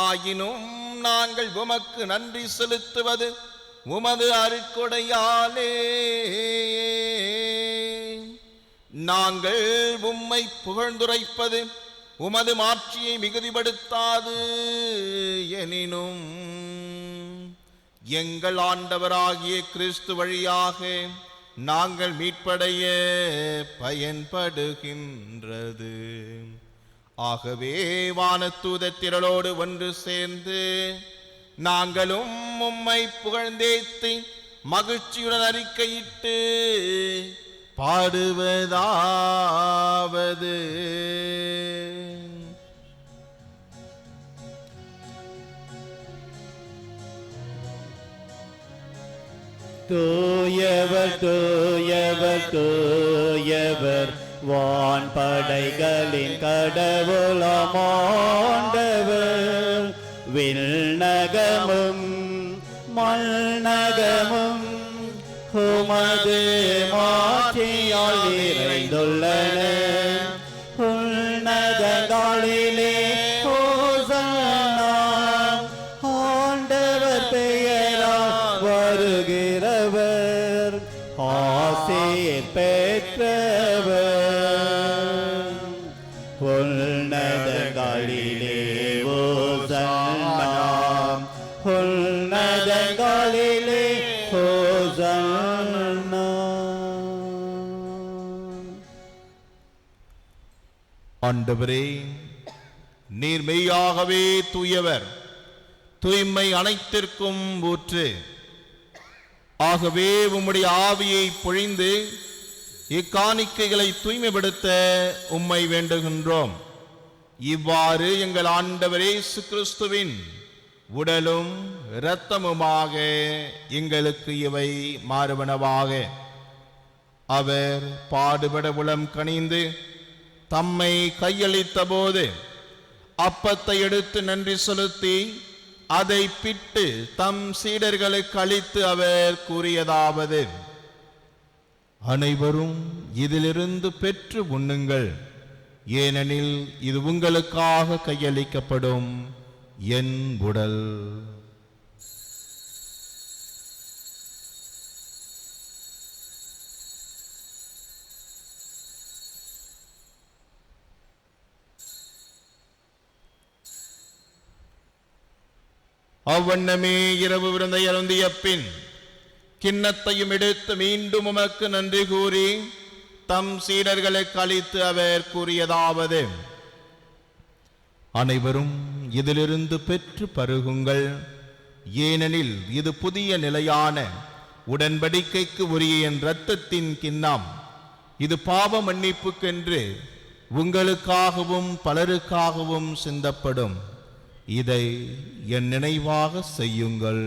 ஆயினும் நாங்கள் உமக்கு நன்றி செலுத்துவது உமது அருட்கொடையாலே. நாங்கள் உம்மை புகழ்ந்துரைப்பது உமது மாட்சியை மிகுதிப்படுத்தாது. எனினும் எங்கள் ஆண்டவராகிய கிறிஸ்து வழியாக நாங்கள் மீட்படைய பயன்படுகின்றது. ஆகவே வானதூத திரளோடு ஒன்று சேர்ந்து நாங்களும் உம்மை புகழ்ந்தேத்தி மகிழ்ச்சியுடன் அறிக்கையிட்டு பாடுவதாவது: தூயவர் தூயவர் தூயவர் வான்படைகளின் கடவுளாம் ஆண்டவர். விண்ணகமும் மண்ணகமும் உமது மாட்சியால் நிறைந்துள்ளன. நதங்களிலே ஹோசன்னா. ஆண்டவர் பெயரால் வருகிறவர் ஆசீர் பெற்றவர். உன்னதங்களிலே ஹோசன்னா. உன்னதங்களிலே ஹோசன்னா. ஆண்டவரே, நீர் மெய்யாகவே தூயவர், தூய்மை அனைத்திற்கும் ஊற்று. ஆகவே உம்முடைய ஆவியை பொழிந்து இக்காணிக்கைகளை தூய்மைப்படுத்த உம்மை வேண்டுகின்றோம். இவ்வாறு எங்கள் ஆண்டவர் இயேசு கிறிஸ்துவின் உடலும் இரத்தமுமாக எங்களுக்கு இவை மாறுவனவாக. அவர் பாடுபட உளம் கனிந்து தம்மை கையளித்த போது அப்பத்தை எடுத்து நன்றி செலுத்தி அதை பிட்டு தம் சீடர்களுக்கு அளித்து அவர் கூறியதாவது: அனைவரும் இதிலிருந்து பெற்று உண்ணுங்கள், ஏனெனில் இது உங்களுக்காக கையளிக்கப்படும் என் உடல். அவ்வண்ணமே இரவு விருந்தை அருந்திய பின் கிண்ணத்தையும் எடுத்து மீண்டும் உமக்கு நன்றி கூறி தம் சீடர்களுக்கு அளித்து அவர் கூறியதாவது: அனைவரும் இதிலிருந்து பெற்று பருகுங்கள், ஏனெனில் இது புதிய நிலையான உடன்படிக்கைக்கு உரிய என் இரத்தத்தின் கிண்ணம். இது பாவ மன்னிப்புக்கென்று உங்களுக்காகவும் பலருக்காகவும் சிந்தப்படும். இதை என் நினைவாக செய்யுங்கள்.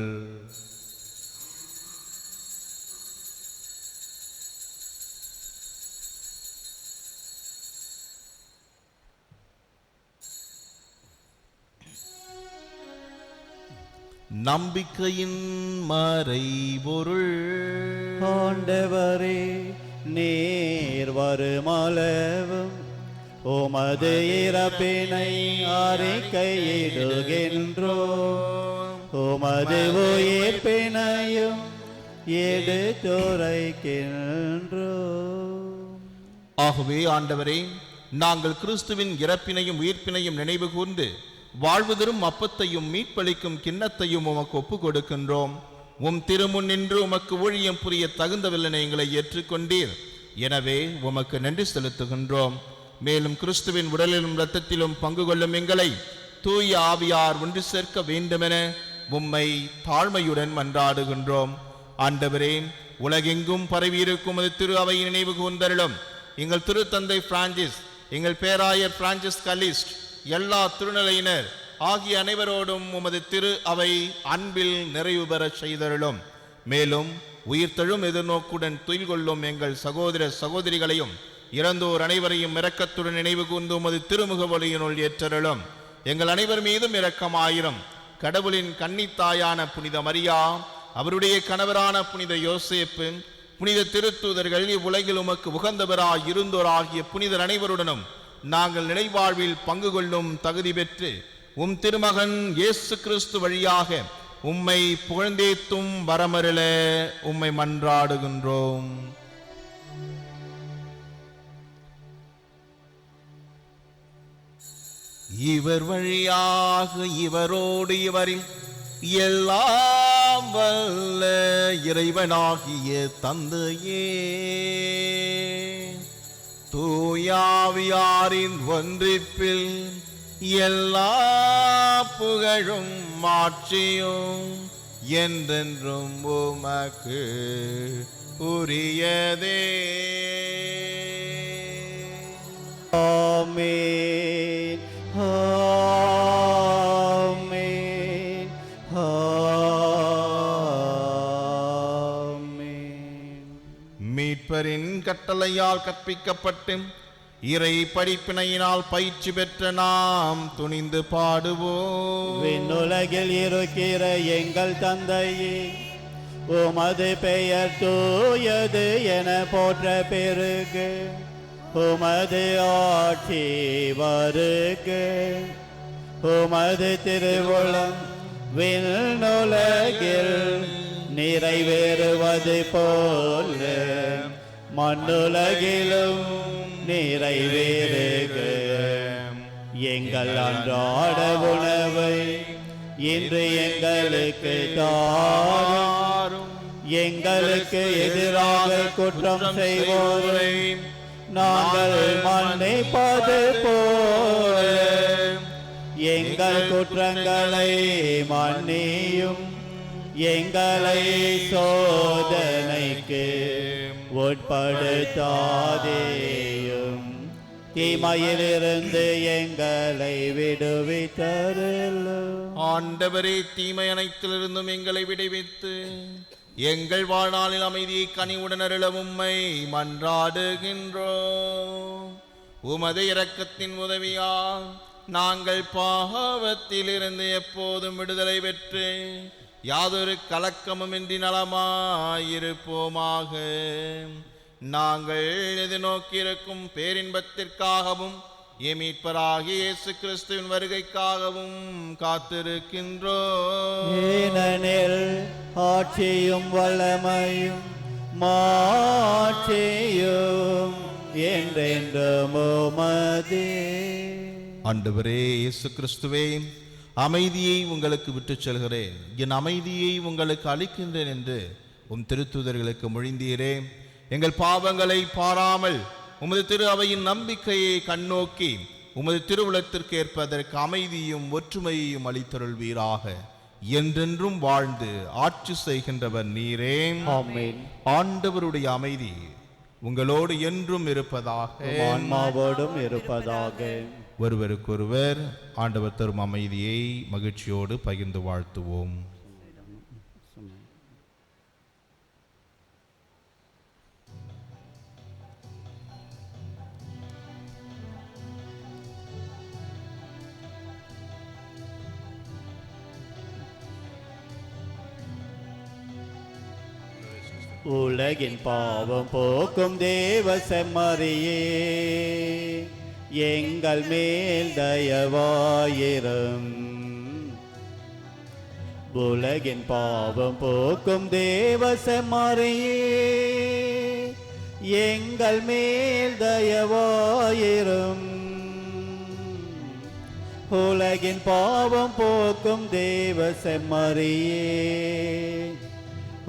நம்பிக்கையின் மறைபொருள். ஆண்டவரே, நீர் வருமளவும் உமது இறப்பினை அறிக்கையிடுகின்றோம், உமது உயிர்ப்பினையும் எடுத்துரைக்கின்றோம். ஆகவே ஆண்டவரே, நாங்கள் கிறிஸ்துவின் இறப்பினையும் உயிர்ப்பினையும் நினைவு கூர்ந்து வாழ்வு தரும் அப்பத்தையும் மீட்பளிக்கும் கிண்ணத்தையும் உமக்கு ஒப்புக் கொடுக்கின்றோம். உம் திருமுன் நின்று உமக்கு ஊழியம் புரிய தகுந்தவில்லை எங்களை ஏற்றுக்கொண்டீர். எனவே உமக்கு நன்றி செலுத்துகின்றோம். மேலும் கிறிஸ்துவின் உடலிலும் இரத்தத்திலும் பங்கு கொள்ளும் எங்களை தூய ஆவியார் ஒன்று சேர்க்க வேண்டுமென உம்மை தாழ்மையுடன் மன்றாடுகின்றோம். ஆண்டவரே, உலகெங்கும் பரவியிருக்கும் அது திரு அவையை நினைவு கூர்ந்தருளும். எங்கள் திருத்தந்தை பிரான்சிஸ், எங்கள் பேராயர் பிரான்சிஸ் கலிஸ்ட், எல்லா திருநிலையினர் ஆகிய அனைவரோடும் உமது திரு அவை அன்பில் நிறைவு பெற செய்தருளும். மேலும் உயிர்த்தெழும் எதிர்நோக்குடன் துயில் கொள்ளும் எங்கள் சகோதர சகோதரிகளையும் இறந்தோர் அனைவரையும் இரக்கத்துடன் நினைவு கூர்ந்து உமது திருமுக ஒளியினுள் ஏற்றருளும். எங்கள் அனைவர் மீதும் இரக்கமாயிரும். கடவுளின் கன்னித்தாயான புனித மரியா, அவருடைய கணவரான புனித யோசேப்பு, புனித திருத்தூதர்கள், இவ்வுலகில் உமக்கு உகந்தவராய் இருந்தோர் ஆகிய புனிதர் அனைவருடனும் நாங்கள் நிலைவாழ்வில் பங்கு கொள்ளும் தகுதி பெற்று உம் திருமகன் இயேசு கிறிஸ்து வழியாக உம்மை புகழ்ந்தேத்தும் வரமருள உம்மை மன்றாடுகின்றோம். இவர் வழியாக இவரோடு இவரில் எல்லாம் வல்ல இறைவனாகிய தந்தையே, தூயாவியாரின் ஒன்றிப்பில் எல்லா புகழும் மாட்சியும் என்றென்றும் உமக்கு உரியதே. ஆமென், ஆமென், ஆமென். மீட்பரின் கட்டளையால் கற்பிக்கப்பட்டு இறை படிப்பினையினால் பயிற்சி பெற்ற நாம் துணிந்து பாடுவோம். விண்ணுலகில் இருக்கிற எங்கள் தந்தையே, உமது பெயர் தூயது என போற்ற பெருகு. உமது ஆட்சி வருக, உமது திருவுளம் விண்ணுலகில் நிறைவேறுவது போல மண்ணுலகிலும் நிறைவேறுக. எங்கள் அன்றாட உணவை இன்று எங்களுக்கு தாரும். எங்களுக்கு எதிராக குற்றம் செய்வோரை நாங்கள் மன்னிப்பது போல எங்கள் குற்றங்களை மன்னியும். எங்களை சோதனைக்கு உட்படுத்தாதேயும், தீமையிலிருந்து எங்களை விடுவித்தருளும். ஆண்டவரே, தீமை அனைத்திலிருந்தும் எங்களை விடுவித்து எங்கள் வாழ்நாளில் அமைதியை கனிவுடன் அருள உம்மை மன்றாடுகின்றோம். உமது இரக்கத்தின் உதவியால் நாங்கள் பாவத்திலிருந்து எப்போதும் விடுதலை பெற்று யாதொரு கலக்கமுமின்றி நலமாயிருப்போமாக. நாங்கள் எதிர்நோக்கியிருக்கும் பேரின்பத்திற்காகவும் மீட்பராகிய இயேசு கிறிஸ்துவின் வருகைக்காகவும் காத்திருக்கின்றோம். ஏனெனில் ஆட்சியும் வல்லமையும் மாட்சியும் என்றென்றும் உமதே. ஆண்டவரே இயேசு கிறிஸ்துவே, அமைதியை உங்களுக்கு விட்டுச் செல்கிறேன், என் அமைதியை உங்களுக்கு அளிக்கின்றேன் என்று உம் திருத்தூதர்களுக்கு மொழிந்தீரே. எங்கள் பாவங்களை பாராமல் உமது திரு அவையின் நம்பிக்கையை கண்ணோக்கி உமது திருவுளத்திற்கு ஏற்பதற்கு அமைதியும் ஒற்றுமையையும் அளித்தருள்வீராக. என்றென்றும் வாழ்ந்து ஆட்சி செய்கின்றவர் நீரே. ஆமென். ஆண்டவருடைய அமைதி உங்களோடு என்றும் இருப்பதாக, ஆன்மாவோடும் இருப்பதாக. ஒருவருக்கொருவர் ஆண்டவர் தரும் அமைதியை மகிழ்ச்சியோடு பகிர்ந்து வாழ்த்துவோம். உலகின் பாவம் போக்கும் தேவ செம்மறியே, எங்கள் மேல் தயவாயிரும். உலகின் பாவம் போக்கும் தேவ செம்மறியே, எங்கள் மேல் தயவாயிரும். உலகின் பாவம் போக்கும் தேவ செம்மறியே,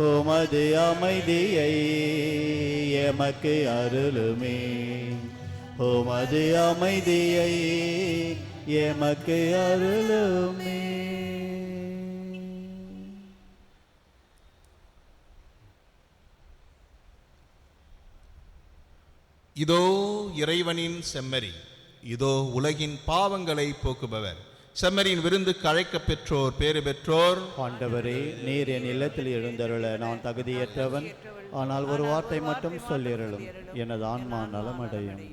உமது அமைதியை எமக்கு அருளுமே. உமது அமைதியை எமக்கு அருளுமே. இதோ இறைவனின் செம்மறி, இதோ உலகின் பாவங்களை போக்குபவர். செம்மறியின் விருந்துக்கு அழைக்க பெற்றோர் பேறு பெற்றோர். ஆண்டவரே, நீர் என் இல்லத்தில் எழுந்தருள நான் தகுதியற்றவன், ஆனால் ஒரு வார்த்தை மட்டும் சொல்லிருளும், எனது ஆன்மா நலமடையும்.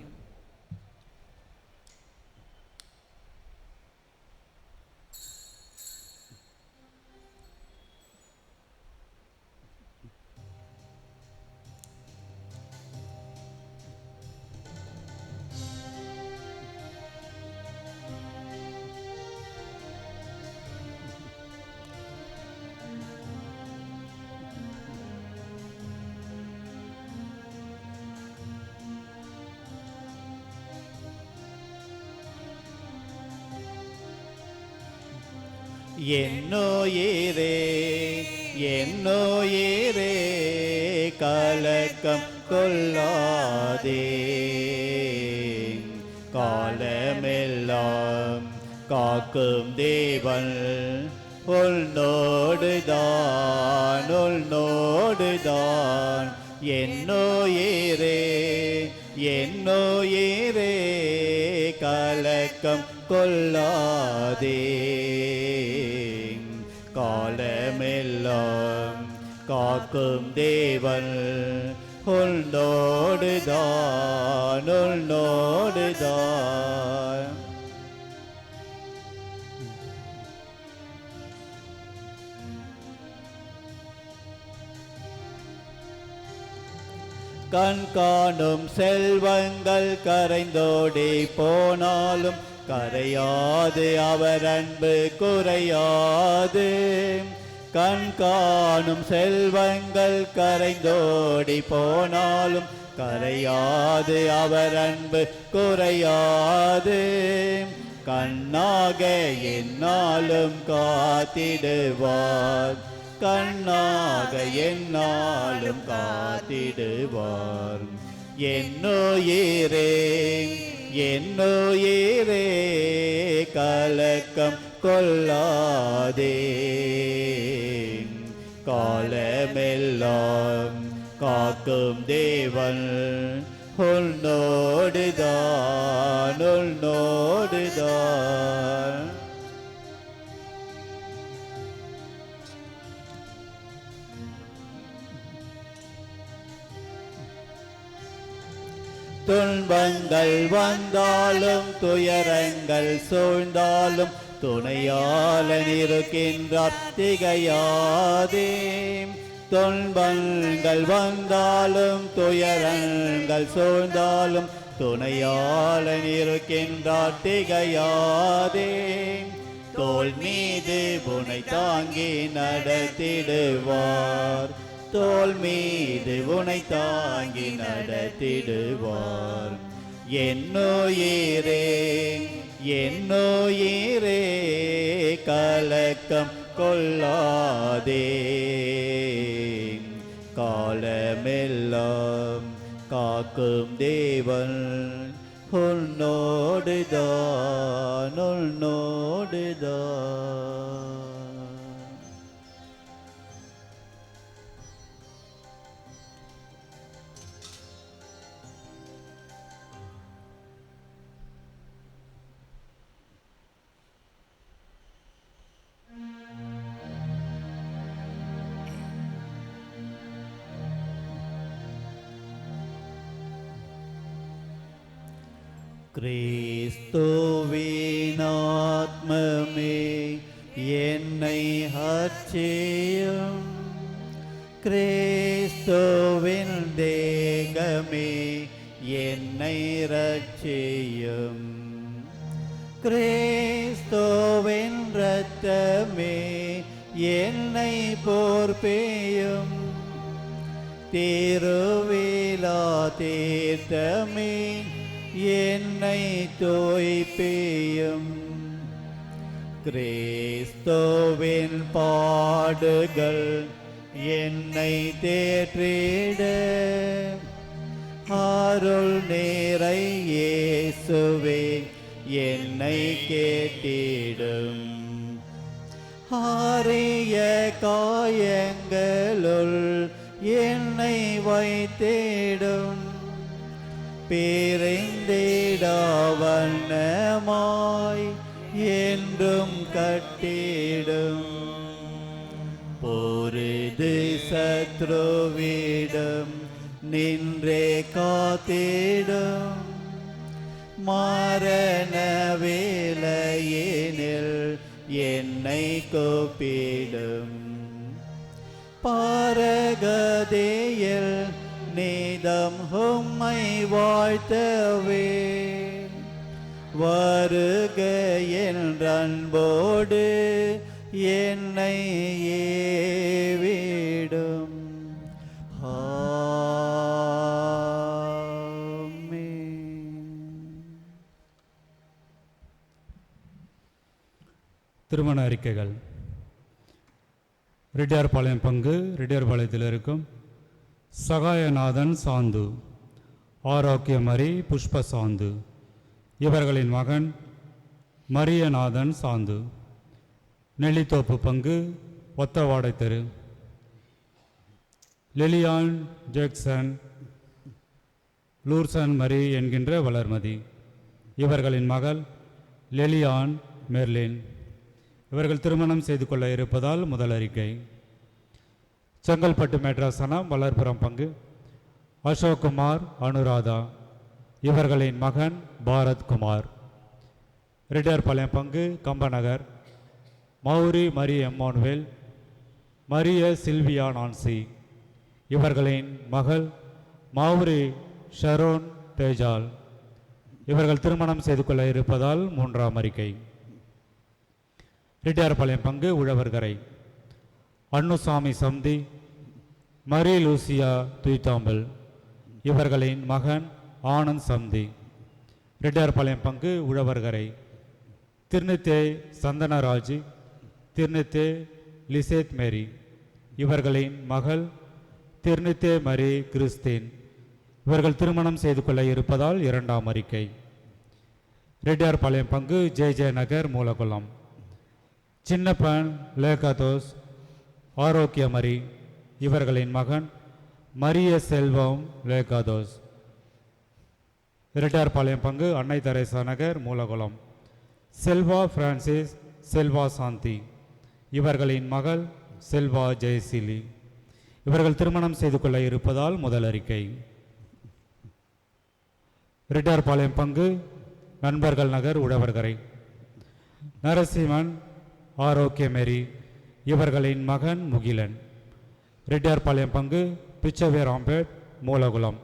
என்னோயிரே என்னோயிரே கலக்கம் கொள்ளாதே, காலமெல்லாம் காக்கும் தேவன் உன்னோடுதான் உன்னோடுதான். என்னோயிரே என்னோயிரே கலக்கம் கொள்ளாதே, காலமெல்லாம் காக்கும் தேவன் உன்னோடுதான் உன்னோடுதான். கண் காணும் செல்வங்கள் கரைந்தோடி போனாலும் கரையாது அவர் அன்பு குறையாது. கண் காணும் செல்வங்கள் கரைந்தோடி போனாலும் கரையாது அவர் அன்பு குறையாது. கண்ணாக என்னாலும் காத்திடுவார், கண்ணாக என்னாலும் காத்திடுவார். என்னுயிரே என்னுயிரே கலக்கம் கொள்ளாதே, காலமெல்லாம் காக்கும் தேவன் உன்னோடுதான் உன்னோடுதான். துன்பங்கள் வந்தாலும் துயரங்கள் சூழ்ந்தாலும் துணையாளன் இருக்கின்றார் திகையாதே. துன்பங்கள் வந்தாலும் துயரங்கள் சூழ்ந்தாலும் துணையாளன் இருக்கின்றார் திகையாதே. தோள் மீது உனை தாங்கி நடத்திடுவார், தோள் மீது உனை தாங்கி நடத்திடுவார். என்னுயிரே என்னுயிரே கலக்கம் கொள்ளாதே, காலமெல்லாம் காக்கும் தேவன் உன்னோடுதான் உன்னோடுதான். கிறிஸ்துவின் ஆத்மமே என்னை அர்ச்சியும், கிறிஸ்துவின் தேகமே என்னை ரட்சியும். கிறிஸ்துவின் இரத்தமே என்னை போர்ப்பேயும், திருவிழா தீர்த்தமே என்னை தோய்ப்பேயும். கிறிஸ்துவின் பாடுகள் என்னை தேற்றிட, அருள் நிறை இயேசுவே என்னை கேட்டிடும். ஆரிய காயங்களுள் என்னை வைத்திடும், பிரிந்திடாவண்ணமாய் என்றும் கட்டிடும். பொருது சத்ருவிடம் நின்றே காத்திடும், மரண வேளையினில் என்னை கூப்பிடும். பரகதியில் நீதம் உம்மை வாழ்த்தவே, வருக என்ற அன்போடு என்னை ஏவிடும். திருமண அறிக்கைகள். ரெட்டியார்பாளையம் பங்கு ரெட்டியார்பாளையத்தில் இருக்கும் சகாயநாதன் சாந்து, ஆரோக்கியமரி புஷ்ப சாந்து, இவர்களின் மகன் மரியநாதன் சாந்து. நெல்லித்தோப்பு பங்கு ஒத்தவாடை தெரு லெலியான் ஜேக்சன் லூர்சன் மரி என்கின்ற வளர்மதி, இவர்களின் மகள் லெலியான் மெர்லின். இவர்கள் திருமணம் செய்து கொள்ள இருப்பதால் முதல் அறிக்கை. செங்கல்பட்டு மெட்ராசனம் வளர்புறம் பங்கு அசோக்குமார் அனுராதா, இவர்களின் மகன் பாரத்குமார். ரெட்டியார்பாளையம் பங்கு கம்பநகர் மௌரி மரி எம்மானுவேல் மரிய சில்வியா நான்சி, இவர்களின் மகள் மாவுரி ஷரோன் தேஜால் இவர்கள் திருமணம் செய்து கொள்ள இருப்பதால் மூன்றாம் அறிக்கை. ரெட்டியார்பாளையம் பங்கு உழவர்கரை அன்னுசாமி சம்தி, மரி லூசியா துய்தாம்பல் இவர்களின் மகன் ஆனந்த் சம்தி. ரெட்டியார்பாளையம் பங்கு உழவர்கரை திருநித்தே சந்தனராஜ், திருநித்தே லிசேத் மேரி இவர்களின் மகள் திருநித்தே மரி கிறிஸ்தீன் இவர்கள் திருமணம் செய்து கொள்ள இருப்பதால் இரண்டாம் அறிக்கை. ரெட்டியார்பாளையம் பங்கு ஜே நகர் மூலகுளம் சின்னப்பன் லேகாதோஸ் ஆரோக்கியமரி இவர்களின் மகன் மரிய செல்வம் லேகாதோஸ். ரெட்டியார்பாளையம் பங்கு அன்னை தெரேசா நகர் மூலகுளம் செல்வா பிரான்சிஸ் செல்வா சாந்தி இவர்களின் மகள் செல்வா ஜெயசீலி இவர்கள் திருமணம் செய்து கொள்ள இருப்பதால் முதல் அறிக்கை. ரெட்டியார்பாளையம் பங்கு நண்பர்கள் நகர் உழவர்கரை நரசிம்மன் ஆரோக்கியமேரி இவர்களின் மகன் முகிலன். ரெட்டியார்பாளையம் பங்கு பிச்சவேராம்பேட் மூலகுளம்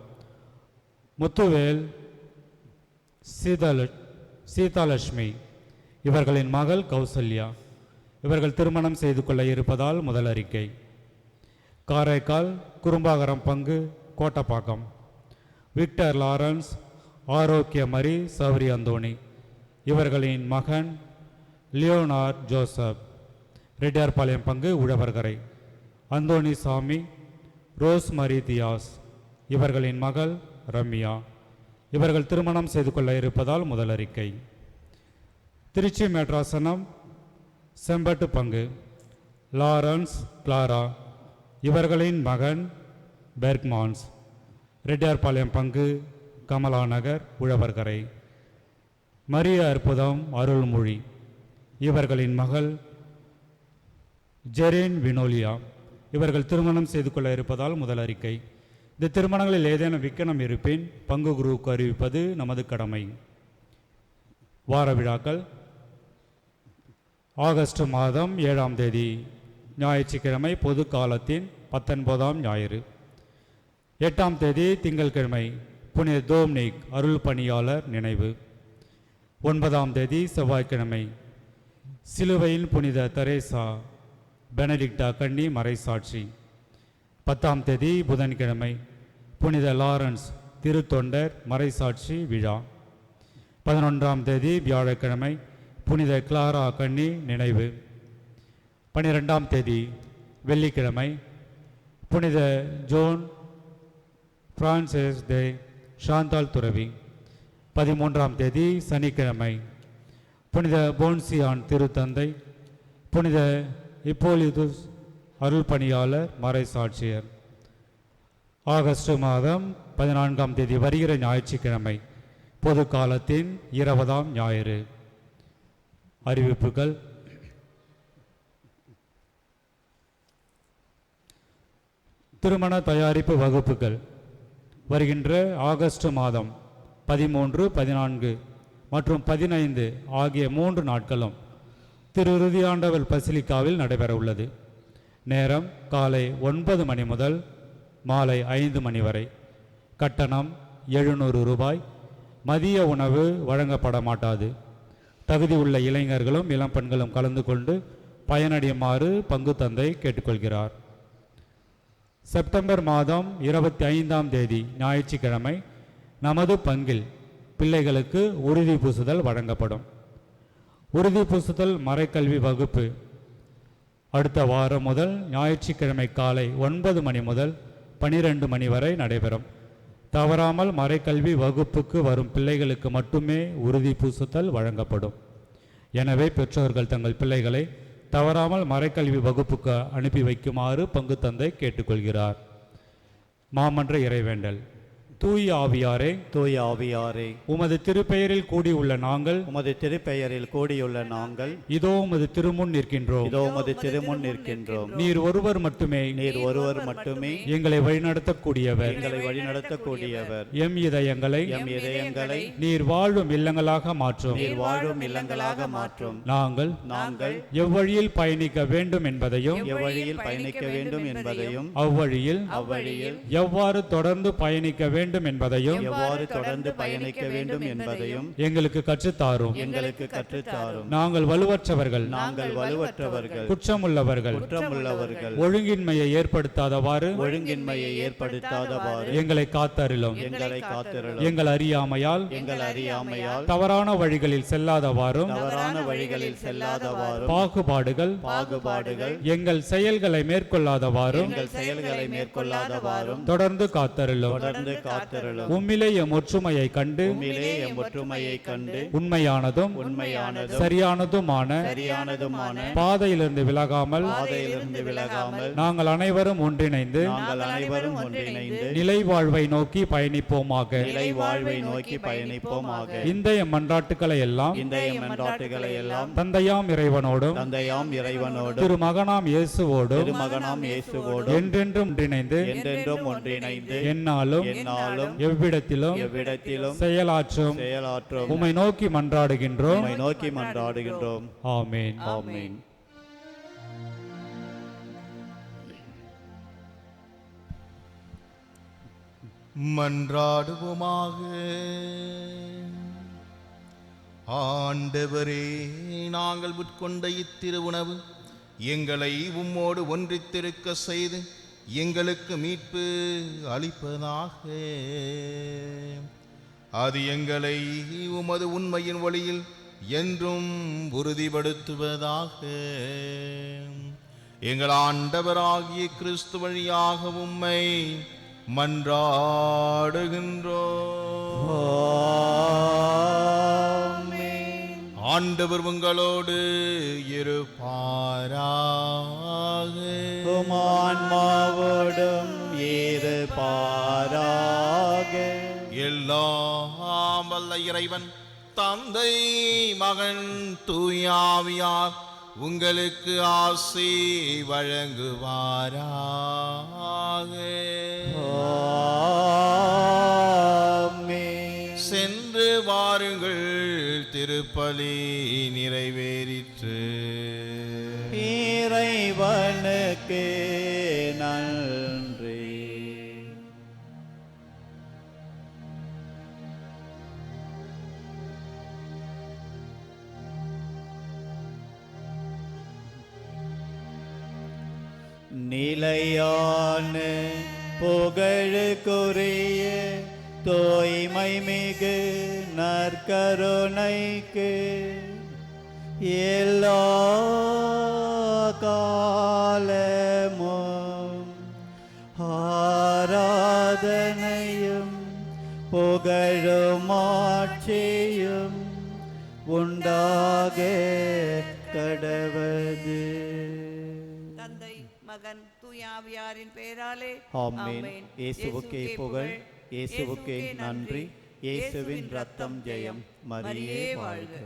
முத்துவேல் சீதாலட்சுமி இவர்களின் மகள் கௌசல்யா இவர்கள் திருமணம் செய்து கொள்ள இருப்பதால் முதல் அறிக்கை. காரைக்கால் குறும்பாகரம் பங்கு கோட்டப்பாக்கம் விக்டர் லாரன்ஸ் ஆரோக்கியமரி சௌரி அந்தோணி இவர்களின் மகன் லியோனார்ட் ஜோசப். ரெட்டியார்பாளையம் பங்கு உழவர்கரை அந்தோணி சாமி ரோஸ்மரி தியாஸ் இவர்களின் மகள் ரம்யா இவர்கள் திருமணம் செய்து கொள்ள இருப்பதால் முதல் அறிக்கை. திருச்சி மெட்ராசனம் செம்பட்டு பங்கு லாரன்ஸ் கிளாரா இவர்களின் மகன் பெர்க்மான்ஸ். ரெட்டியார்பாளையம் பங்கு கமலா நகர் உழவர்கரை மரிய அற்புதம் அருள்மொழி இவர்களின் மகள் ஜெரின் வினோலியா இவர்கள் திருமணம் செய்து கொள்ள இருப்பதால் முதல் அறிக்கை. இந்த திருமணங்களில் ஏதேனும் விக்கனம் இருப்பின் பங்கு குருவுக்கு அறிவிப்பது நமது கடமை. வார விழாக்கள் ஆகஸ்ட் மாதம் 7ஆம் தேதி ஞாயிற்றுக்கிழமை பொது காலத்தின் 19ஆம் ஞாயிறு. 8ஆம் தேதி திங்கட்கிழமை புனித டோம்னிக் அருள் பணியாளர் நினைவு. 9ஆம் தேதி செவ்வாய்க்கிழமை சிலுவையில் புனித தெரேசா பெனடிக்டா கன்னி மறைசாட்சி. 10ஆம் தேதி புதன்கிழமை புனித லாரன்ஸ் திருத்தொண்டர் மறைசாட்சி விழா. 11ஆம் தேதி வியாழக்கிழமை புனித கிளாரா கன்னி நினைவு. 12ஆம் தேதி வெள்ளிக்கிழமை புனித ஜோன் பிரான்சிஸ் டே ஷாந்தால் துறவி. 13ஆம் தேதி சனிக்கிழமை புனித போன்சியான் திருத்தந்தை புனித இப்போலிதுஸ் அருள் பணியாளர் மறைசாட்சியர். ஆகஸ்ட் மாதம் 14ஆம் தேதி வருகிற ஞாயிற்றுக்கிழமை பொது காலத்தின் 20ஆம் ஞாயிறு. அறிவிப்புகள். திருமண தயாரிப்பு வகுப்புகள் வருகின்ற ஆகஸ்ட் மாதம் 13, 14 மற்றும் 15 ஆகிய 3 நாட்களும் திரு இறுதியாண்டவர் பசிலிக்காவில் நடைபெற உள்ளது. நேரம் காலை 9 மணி முதல் மாலை 5 மணி வரை. கட்டணம் 700 ரூபாய். மதிய உணவு வழங்கப்பட மாட்டாது. தகுதி உள்ள இளைஞர்களும் இளம் பெண்களும் கலந்து கொண்டு பயனடையுமாறு பங்கு தந்தை கேட்டுக்கொள்கிறார். செப்டம்பர் மாதம் 25ஆம் தேதி ஞாயிற்றுக்கிழமை நமது பங்கில் பிள்ளைகளுக்கு உறுதி பூசுதல் வழங்கப்படும். உறுதி பூசுதல் மறைக்கல்வி வகுப்பு அடுத்த வாரம் முதல் ஞாயிற்றுக்கிழமை காலை 9 மணி முதல் 12 மணி வரை நடைபெறும். தவறாமல் மறைக்கல்வி வகுப்புக்கு வரும் பிள்ளைகளுக்கு மட்டுமே உறுதி பூசுதல் வழங்கப்படும். எனவே பெற்றோர்கள் தங்கள் பிள்ளைகளை தவறாமல் மறைக்கல்வி வகுப்புக்கு அனுப்பி வைக்குமாறு பங்கு தந்தை கேட்டுக்கொள்கிறார். மாமன்ற இறைவேண்டல். தூய ஆவியாரே, தூய ஆவியாரே, உமது திருப்பெயரில் கூடியுள்ள நாங்கள் உமது திருப்பெயரில் கூடியுள்ள நாங்கள் இதோ உமது திருமுன் நிற்கின்றோம். இதோ உமது திருமுன் நிற்கின்றோம். நீர் ஒருவர் மட்டுமே நீர் ஒருவர் மட்டுமே எங்களை வழிநடத்தக்கூடியவர். எங்களை வழிநடத்தக்கூடியவர். எம் இதயங்களை எம் இதயங்களை நீர் வாழும் இல்லங்களாக மாற்றும். நீர் வாழும் இல்லங்களாக மாற்றும். நாங்கள் எவ்வழியில் பயணிக்க வேண்டும் என்பதையும் எவ்வழியில் பயணிக்க வேண்டும் என்பதையும் அவ்வழியில் எவ்வாறு தொடர்ந்து பயணிக்க வேண்டும் என்பதையும் எங்களுக்கு கற்றுத்தாரும். நாங்கள் வலுவற்றவர்கள், குற்றமுள்ளவர்கள், ஒழுங்கின்மையை ஏற்படுத்தாதவாறு எங்களை காத்தருளும். எங்கள் அறியாமையால் தவறான வழிகளில் செல்லாதவாறும் பாகுபாடுகள் எங்கள் செயல்களை மேற்கொள்ளாதவாறும் தொடர்ந்து காத்தருளும். உம்மிலே எம் ஒற்றுமையை கண்டு உண்மையானதும் சரியானதுமான பாதையிலிருந்து விலகாமல் நாங்கள் அனைவரும் ஒன்றிணைந்து நிலை வாழ்வை நோக்கி பயணிப்போமாக. இந்த எம் மன்றாட்டுக்களை எல்லாம் தந்தையாம் இறைவனோடும் திருமகனாம் இயேசுவோடும் என்றென்றும் ஒன்றிணைந்து என்னாலும் எவ்விடத்திலும் செயலாற்றும் உம்மை நோக்கி மன்றாடுகின்றோம். ஆமென். ஆமென். மன்றாடுவோமாக. ஆண்டவரே, நாங்கள் உட்கொண்ட இத்திரு உணவு எங்களை உம்மோடு ஒன்றித்திருக்க செய்து எங்களுக்கு மீட்பு அளிப்பதாக. அது எங்களை உமது உண்மையின் வழியில் என்றும் உறுதிப்படுத்துவதாக. எங்கள் ஆண்டவராகிய கிறிஸ்து வழியாக உம்மை மன்றாடுகின்றோம். ஆண்டவர் உங்களோடு இருப்பாராக. ஆன்மாவோடும் இருப்பாராக. எல்லாம் வல்ல இறைவன் தந்தை, மகன், தூய ஆவியார் உங்களுக்கு ஆசி வழங்குவாராக. சென்று வாருங்கள், திருப்பலி நிறைவேறிற்று. இறைவனுக்கு நன்றி. நிலையான புகழுக்குரிய தூய்மை மிகு நற்கருணைக்கு எல்லா காலமும் ஆராதனையும் புகழும் ஆட்சியும் உண்டாக கடவது. தந்தை, மகன், தூய ஆவியாரின் பெயராலே ஆமென். இயேசுவுக்கே புகழ், இயேசுவுக்கே நன்றி. இயேசுவின் ரத்தம் ஜெயம். மரியே வாழ்க.